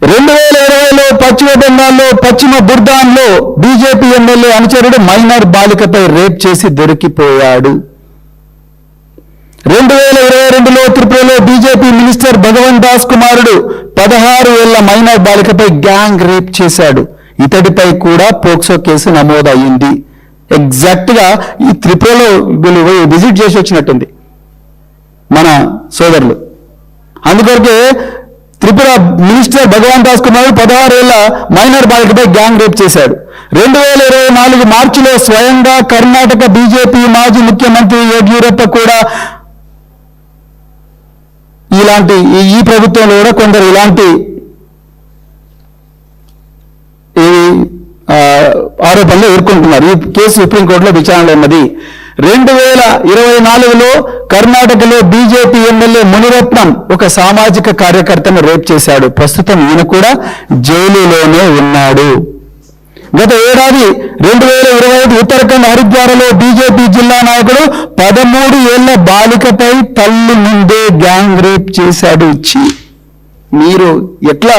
2020లో పశ్చిమ బెంగాల్లో పశ్చిమ బుర్దాన్లో బీజేపీ ఎమ్మెల్యే అనుచరుడు మైనర్ బాలికపై రేప్ చేసి దొరికిపోయాడు. 2022లో త్రిపురలో బీజేపీ మినిస్టర్ భగవంత్ దాస్ కుమారుడు 16 ఏళ్ల మైనర్ బాలికపై గ్యాంగ్ రేప్ చేశాడు. ఇతడిపై కూడా పోక్సో కేసు నమోదయ్యింది. ఎగ్జాక్ట్ గా ఈ త్రిపురలో వీళ్ళు విజిట్ చేసి వచ్చినట్టుంది మన సోదరులు. అందుకొరకే త్రిపుర మినిస్టర్ భగవంత్ దాస్ కుమారుడు 16 ఏళ్ల మైనర్ బాలికపై గ్యాంగ్ రేప్ చేశాడు. 2024 మార్చిలో స్వయంగా కర్ణాటక బీజేపీ మాజీ ముఖ్యమంత్రి యడ్యూరప్ప కూడా ఈ ప్రభుత్వంలో కూడా కొందరు ఇలాంటి ఆరోపణలు ఎదుర్కొంటున్నారు. ఈ కేసు సుప్రీంకోర్టులో విచారణలో ఉన్నది. 2024లో కర్ణాటకలో బీజేపీ ఎమ్మెల్యే మునిరత్నం ఒక సామాజిక కార్యకర్తను రేప్ చేశాడు. ప్రస్తుతం ఈయన కూడా జైలులోనే ఉన్నాడు. గత ఏడాది 2025 ఉత్తరాఖండ్ హరిద్వార్లో బీజేపీ జిల్లా నాయకుడు 13 ఏళ్ల బాలికపై తల్లి ముందే గ్యాంగ్ రేప్ చేశాడు. మీరు ఎట్లా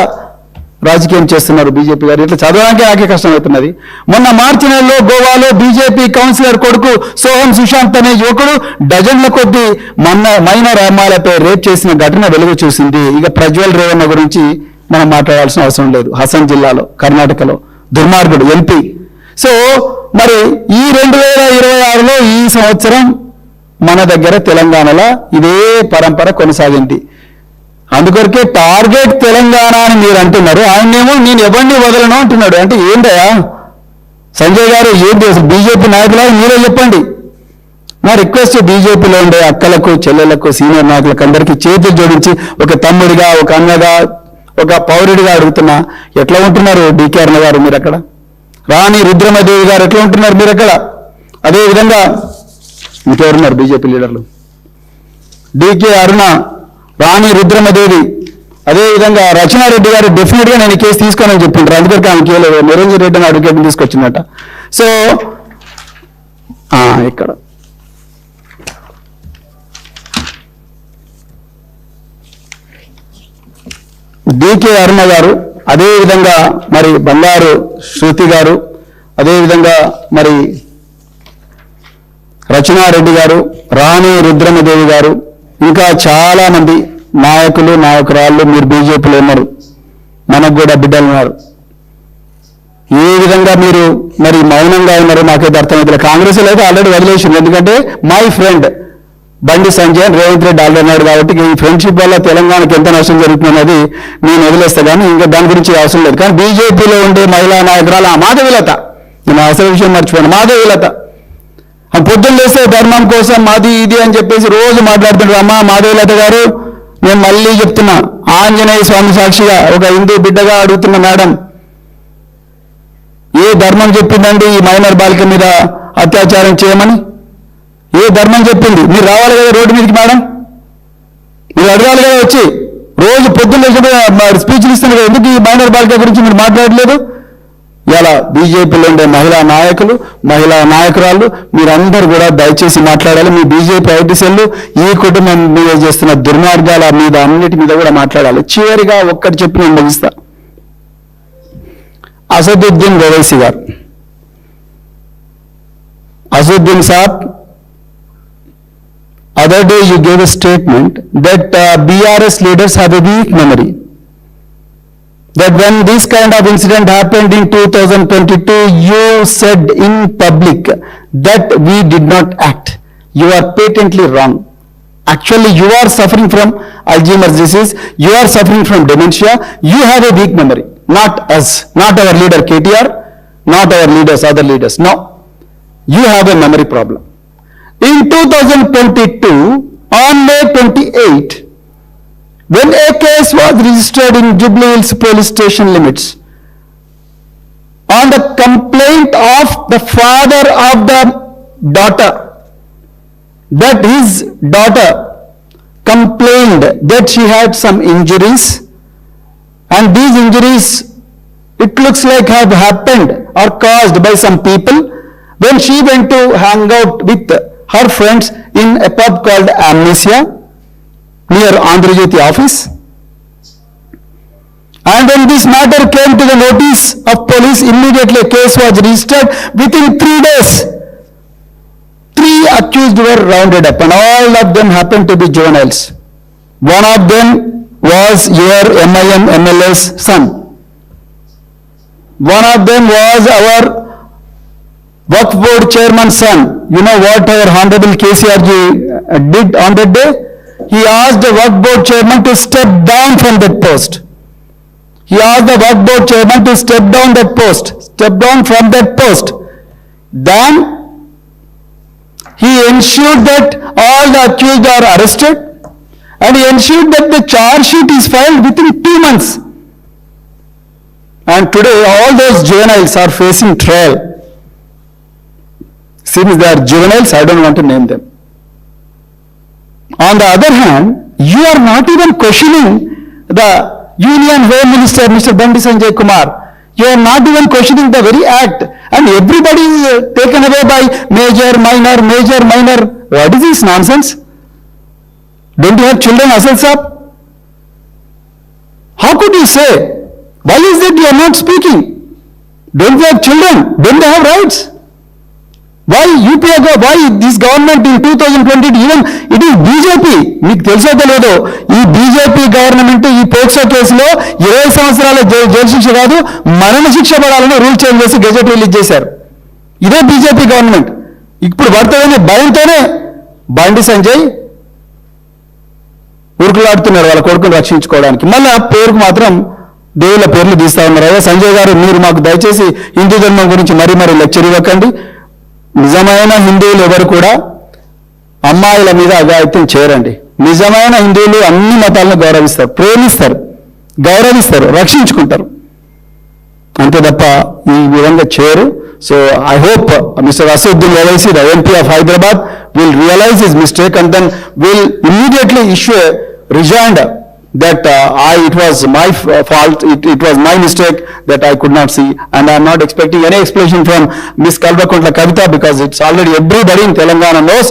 రాజకీయం చేస్తున్నారు బీజేపీ గారు? ఇట్లా చదవడానికి నాకే కష్టమవుతున్నది. మొన్న మార్చి నెలలో గోవాలో బీజేపీ కౌన్సిలర్ కొడుకు సోహం సుశాంత్ అనే యువకుడు డజన్ల కొద్దీ మైనర్ అమ్మాయిలపై రేప్ చేసిన ఘటన వెలుగు చూసింది. ఇక ప్రజ్వల్ రేవన్న గురించి మనం మాట్లాడాల్సిన అవసరం లేదు. హసన్ జిల్లాలో కర్ణాటకలో దుర్మార్గుడు ఎంపీ. సో మరి ఈ 2026లో ఈ సంవత్సరం మన దగ్గర తెలంగాణలో ఇదే పరంపర కొనసాగింది. అందుకొరకే టార్గెట్ తెలంగాణ అని మీరు అంటున్నారు. ఆయనేమో నేను ఎవరిని వదలను అంటున్నాడు. అంటే ఏంటయా సంజయ్ గారు? ఏంటి అసలు బీజేపీ నాయకులు? మీరే చెప్పండి. నా రిక్వెస్ట్ బీజేపీలో ఉండే అక్కలకు, చెల్లెలకు, సీనియర్ నాయకులకు అందరికీ చేతులు జోడించి ఒక తమ్ముడిగా, ఒక అన్నగా, ఒక పౌరుడిగా అడుగుతున్నా, ఎట్లా ఉంటున్నారు డికే అరుణ గారు మీరు అక్కడ? రాణి రుద్రమదేవి గారు ఎట్లా ఉంటున్నారు మీరు అక్కడ? అదేవిధంగా ఇంకెవరున్నారు బీజేపీ లీడర్లు? డికే అరుణ, రాణి రుద్రమదేవి, అదేవిధంగా రచనారెడ్డి గారు డెఫినెట్ గా నేను కేసు తీసుకోనని చెప్పింటారు. అందుకని ఆమె కేవలం నిరంజన్ రెడ్డి అని అడ్వకేట్ తీసుకొచ్చిందట. సో ఇక్కడ డికే అరుణ గారు, అదేవిధంగా మరి బంగారు శృతి గారు, అదేవిధంగా మరి రచనారెడ్డి గారు, రాణి రుద్రమదేవి గారు, ఇంకా చాలా మంది నాయకులు నాయకురాళ్ళు మీరు బీజేపీలో ఉన్నారు, మనకు కూడా బిడ్డలు ఉన్నారు. ఏ విధంగా మీరు మరి మౌనంగా ఉన్నారో నాకైతే అర్థమవుతుంది. కాంగ్రెస్లో అయితే ఆల్రెడీ వదిలేసింది, ఎందుకంటే my friend Bandi Sanjay Revanth Reddy already ఉన్నాడు కాబట్టి ఈ ఫ్రెండ్షిప్ వల్ల తెలంగాణకి ఎంత నష్టం జరుగుతున్నది నేను వదిలేస్తా, కానీ ఇంకా దాని గురించి అవసరం లేదు. కానీ బీజేపీలో ఉండే మహిళా నాయకురాలు ఆ మాధవీలత, నేను అసలు విషయం మర్చిపోయాను, మాధవీలత పొద్దున్న లేస్తే ధర్మం కోసం మాది ఇది అని చెప్పేసి రోజు మాట్లాడుతుంటారు. అమ్మ మాధవీలత గారు, నేను మళ్ళీ చెప్తున్నా, ఆంజనేయ స్వామి సాక్షిగా ఒక హిందూ బిడ్డగా అడుగుతున్న మేడం, ఏ ధర్మం చెప్పిందండి ఈ మైనర్ బాలిక మీద అత్యాచారం చేయమని? ఏ ధర్మం చెప్పింది? మీరు రావాలి కదా రోడ్డు మీదకి మేడం, మీరు అడగాలి కదా వచ్చి, రోజు పొద్దున్న స్పీచ్లు ఇస్తున్నారు కదా, ఎందుకు ఈ మైనర్ బాలిక గురించి మీరు మాట్లాడలేదు? ఇలా బీజేపీలో ఉండే మహిళా నాయకులు మహిళా నాయకురాళ్ళు మీరందరూ కూడా దయచేసి మాట్లాడాలి. మీ బీజేపీ ఐటీసీలు ఈ కుటుంబం మీద చేస్తున్న దుర్మార్గాల మీద అన్నిటి మీద కూడా మాట్లాడాలి. చివరిగా ఒక్కటి చెప్పి నేను ముగిస్తా. అసదుద్దీన్ ఓవైసీ గారు, అసదుద్దీన్ సాబ్, other day you gave a statement that BRS leaders have a weak memory, that when this kind of incident happened in 2022 you said in public that we did not act. You are patently wrong. Actually you are suffering from Alzheimer's disease, you are suffering from dementia, you have a weak memory, not us, not our leader KTR, not our leaders, other leaders. No, you have a memory problem. In 2022, on May 28, when a case was registered in Jubilee Hills police station limits, on the complaint of the father of the daughter, that his daughter complained that she had some injuries, and these injuries, it looks like have happened or caused by some people when she went to hang out with her friends in a pub called Amnesia near Andhra Jyoti office. And when this matter came to the notice of police, immediately a case was registered. Within 3 days, 3 accused were rounded up, and all of them happened to be juveniles. One of them was your MIM MLA's son. One of them was our Waqf board chairman's son. You know what our Honorable KCR ji did on that day? He asked the Waqf board chairman to step down from that post. He asked the Waqf board chairman to step down from that post. Then he ensured that all the accused are arrested, and he ensured that the charge sheet is filed within 2 months. And today all those juveniles are facing trial. Since they are juveniles, I don't want to name them. On the other hand, you are not even questioning the Union Home Minister, Mr. Bandi Sanjay Kumar. You are not even questioning the very act, and everybody is taken away by major, minor, major, minor. What is this nonsense? Don't you have children, Asal Saab? How could you say? Why is it you are not speaking? Don't you have children? Don't they have rights? Why why this government in 2020, even it is BJP, మీకు తెలుసో తెలియదు, ఈ BJP government ఈ POCSO కేసులో 20 సంవత్సరాల jail శిక్ష కాదు మరణ శిక్ష పడాలని రూల్ చేంజ్ చేసి గెజెట్ రిలీజ్ చేశారు. ఇదే బీజేపీ గవర్నమెంట్. ఇప్పుడు పడుతుందనే భయంతోనే బండి సంజయ్ ఉరుకులాడుతున్నారు వాళ్ళ కొడుకును రక్షించుకోవడానికి. మళ్ళీ ఆ పేరుకు మాత్రం దేవుళ్ళ పేర్లు తీస్తా ఉన్నారు. అయ్యా సంజయ్ గారు, మీరు మాకు దయచేసి హిందూ ధర్మం గురించి మరీ లెక్చర్ ఇవ్వకండి. నిజమైన హిందువులు ఎవరు కూడా అమ్మాయిల మీద అఘాయిత్యం చేయరండి. నిజమైన హిందువులు అన్ని మతాలను గౌరవిస్తారు, ప్రేమిస్తారు, గౌరవిస్తారు, రక్షించుకుంటారు, అంతే తప్ప ఈ విధంగా చేయరు. So I hope mister Asaduddin Owaisi, the MP of Hyderabad, will realize his mistake and then will immediately issue a rejoinder that it was my fault, it was my mistake that I could not see, and I am not expecting any explanation from Ms. Kalvakuntla Kavita, because it's already everybody in Telangana knows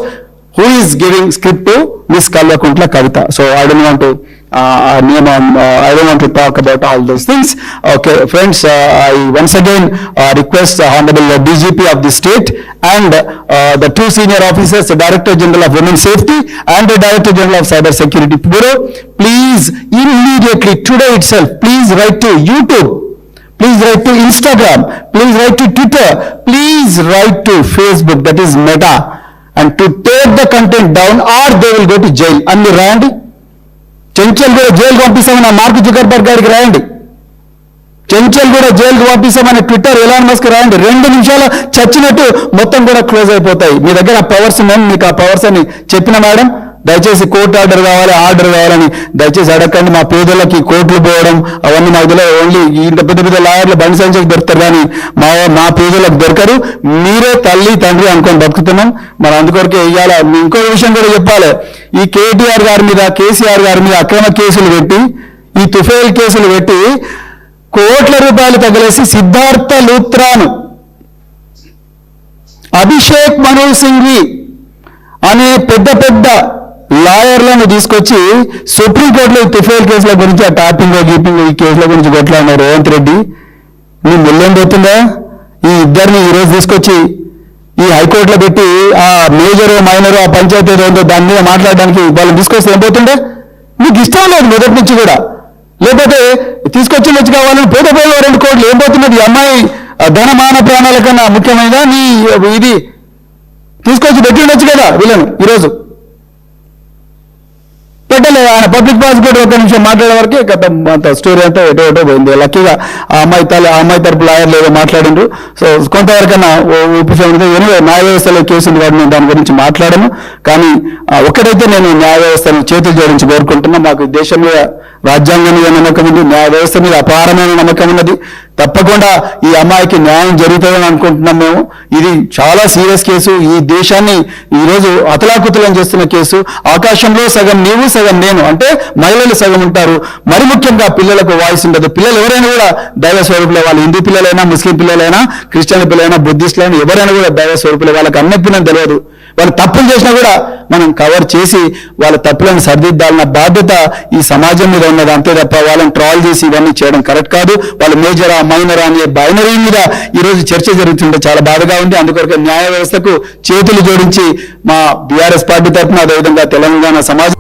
who is giving script to Miss Kalvakuntla Kavita. So I don't want to I don't want to talk about all those things. Okay, friends, I once again request the Honorable DGP of the state and the two senior officers, the Director General of Women Safety and the Director General of Cyber Security Bureau, please immediately today itself, please write to YouTube, please write to Instagram, please write to Twitter, please write to Facebook, that is Meta, and to take the content down or they will go to jail. అన్ని రాయండి. చెంచల్ కూడా జైలుకు పంపిస్తామని mark Zuckerberg గారికి రాయండి. చెంచల్ కూడా జైలుకు పంపిస్తామని ట్విట్టర్ ఎలాన్ మస్క్ రాయండి. 2 నిమిషాలు చచ్చినట్టు మొత్తం కూడా క్లోజ్ అయిపోతాయి. మీ దగ్గర ఆ పవర్స్ ఉన్నాయని మీకు ఆ పవర్స్ అని చెప్పిన మేడం, దయచేసి కోర్టు ఆర్డర్ కావాలని దయచేసి అడగండి. మా పేదలకి కోర్టులు పోవడం అవన్నీ మాకు తెలియదు. ఓన్లీ ఇంత పెద్ద పెద్ద లాయర్లు బండి సంచకి దొరుకుతారు కానీ మా పేదలకు దొరకరు. మీరే తల్లి తండ్రి అనుకొని బతుకుతున్నాం. మరి అందుకొరకే ఇవాళ ఇంకో విషయం కూడా చెప్పాలి. ఈ కేటీఆర్ గారి మీద, కేసీఆర్ గారి మీద అక్రమ కేసులు పెట్టి, ఈ తుఫేల్ కేసులు పెట్టి కోట్ల రూపాయలు తగిలేసి సిద్ధార్థ లూత్రాను, అభిషేక్ మను సింఘ్వి అనే పెద్ద పెద్ద లాయర్లను తీసుకొచ్చి సుప్రీంకోర్టులో తుఫేల్ కేసుల గురించి, ఆ టాపింగ్ గీపింగ్ ఈ కేసుల గురించి కొట్లాడినారు. రేవంత్ రెడ్డి నీ ముళ్ళేం పోతుందా? ఈ ఇద్దరిని ఈరోజు తీసుకొచ్చి ఈ హైకోర్టులో పెట్టి ఆ మేజరు మైనరు ఆ పంచాయతీ ఏంటో దాని మీద మాట్లాడడానికి వాళ్ళని తీసుకొస్తే ఏం పోతుండే? నీకు ఇష్టం లేదు మొదటి నుంచి కూడా, లేకపోతే తీసుకొచ్చి వచ్చి కావాలని పోతే 2 కోట్లు ఏం పోతున్నది? ఈ అమ్మాయి ధనమాన ప్రాణాల కన్నా ముఖ్యమైనదా నీ ఇది? తీసుకొచ్చి పెట్టిండొచ్చు కదా వీళ్ళను. ఈరోజు పెట్టలేదు. ఆయన పబ్లిక్ ప్రాసిక్యూటర్ 1 నిమిషం మాట్లాడే వరకే అంత స్టోరీ అంతా ఎటో పోయింది. లక్కీగా ఆ అమ్మాయి తరపు లాయర్లు ఏదో మాట్లాడిండ్రు. సో కొంతవరకన్నా ఉపశమనం. ఎనివే న్యాయ వ్యవస్థలో కేసు ఉంది కాబట్టి నేను దాని గురించి మాట్లాడను. కానీ ఒకటైతే నేను న్యాయ వ్యవస్థను చేతులు జోడించి కోరుకుంటున్నా. మాకు దేశం మీద, రాజ్యాంగం మీద నమ్మకం ఉంది, న్యాయ వ్యవస్థ మీద అపారమైన నమ్మకం ఉన్నది. తప్పకుండా ఈ అమ్మాయికి న్యాయం జరుగుతుందని అనుకుంటున్నాం మేము. ఇది చాలా సీరియస్ కేసు. ఈ దేశాన్ని ఈరోజు అతలాకుతలం చేస్తున్న కేసు. ఆకాశంలో సగం నీవు సగం నేను, అంటే మహిళలు సగం ఉంటారు. మరి ముఖ్యంగా పిల్లలకు వాయిస్ ఉండదు. పిల్లలు ఎవరైనా కూడా దైవ స్వరూపులే. వాళ్ళు హిందూ పిల్లలైనా, ముస్లిం పిల్లలైనా, క్రిస్టియన్ పిల్లలైనా, బుద్ధిస్టులైనా ఎవరైనా కూడా దైవ స్వరూపులే. వాళ్ళకి అన్నప్పులని తెలియదు. వాళ్ళు తప్పులు చేసినా కూడా మనం కవర్ చేసి వాళ్ళ తప్పులను సరిదిద్దాలన్న బాధ్యత ఈ సమాజం మీద ఉన్నది. అంతే తప్ప వాళ్ళని ట్రాల్ చేసి ఇవన్నీ చేయడం కరెక్ట్ కాదు. వాళ్ళు మేజరా మైనరా అనే బైనరీ మీద ఈరోజు చర్చ జరుగుతుంటే చాలా బాధగా ఉంది. అందుకొరకు న్యాయ వ్యవస్థకు చేతులు జోడించి మా బీఆర్ఎస్ పార్టీ తరఫున, అదేవిధంగా తెలంగాణ సమాజం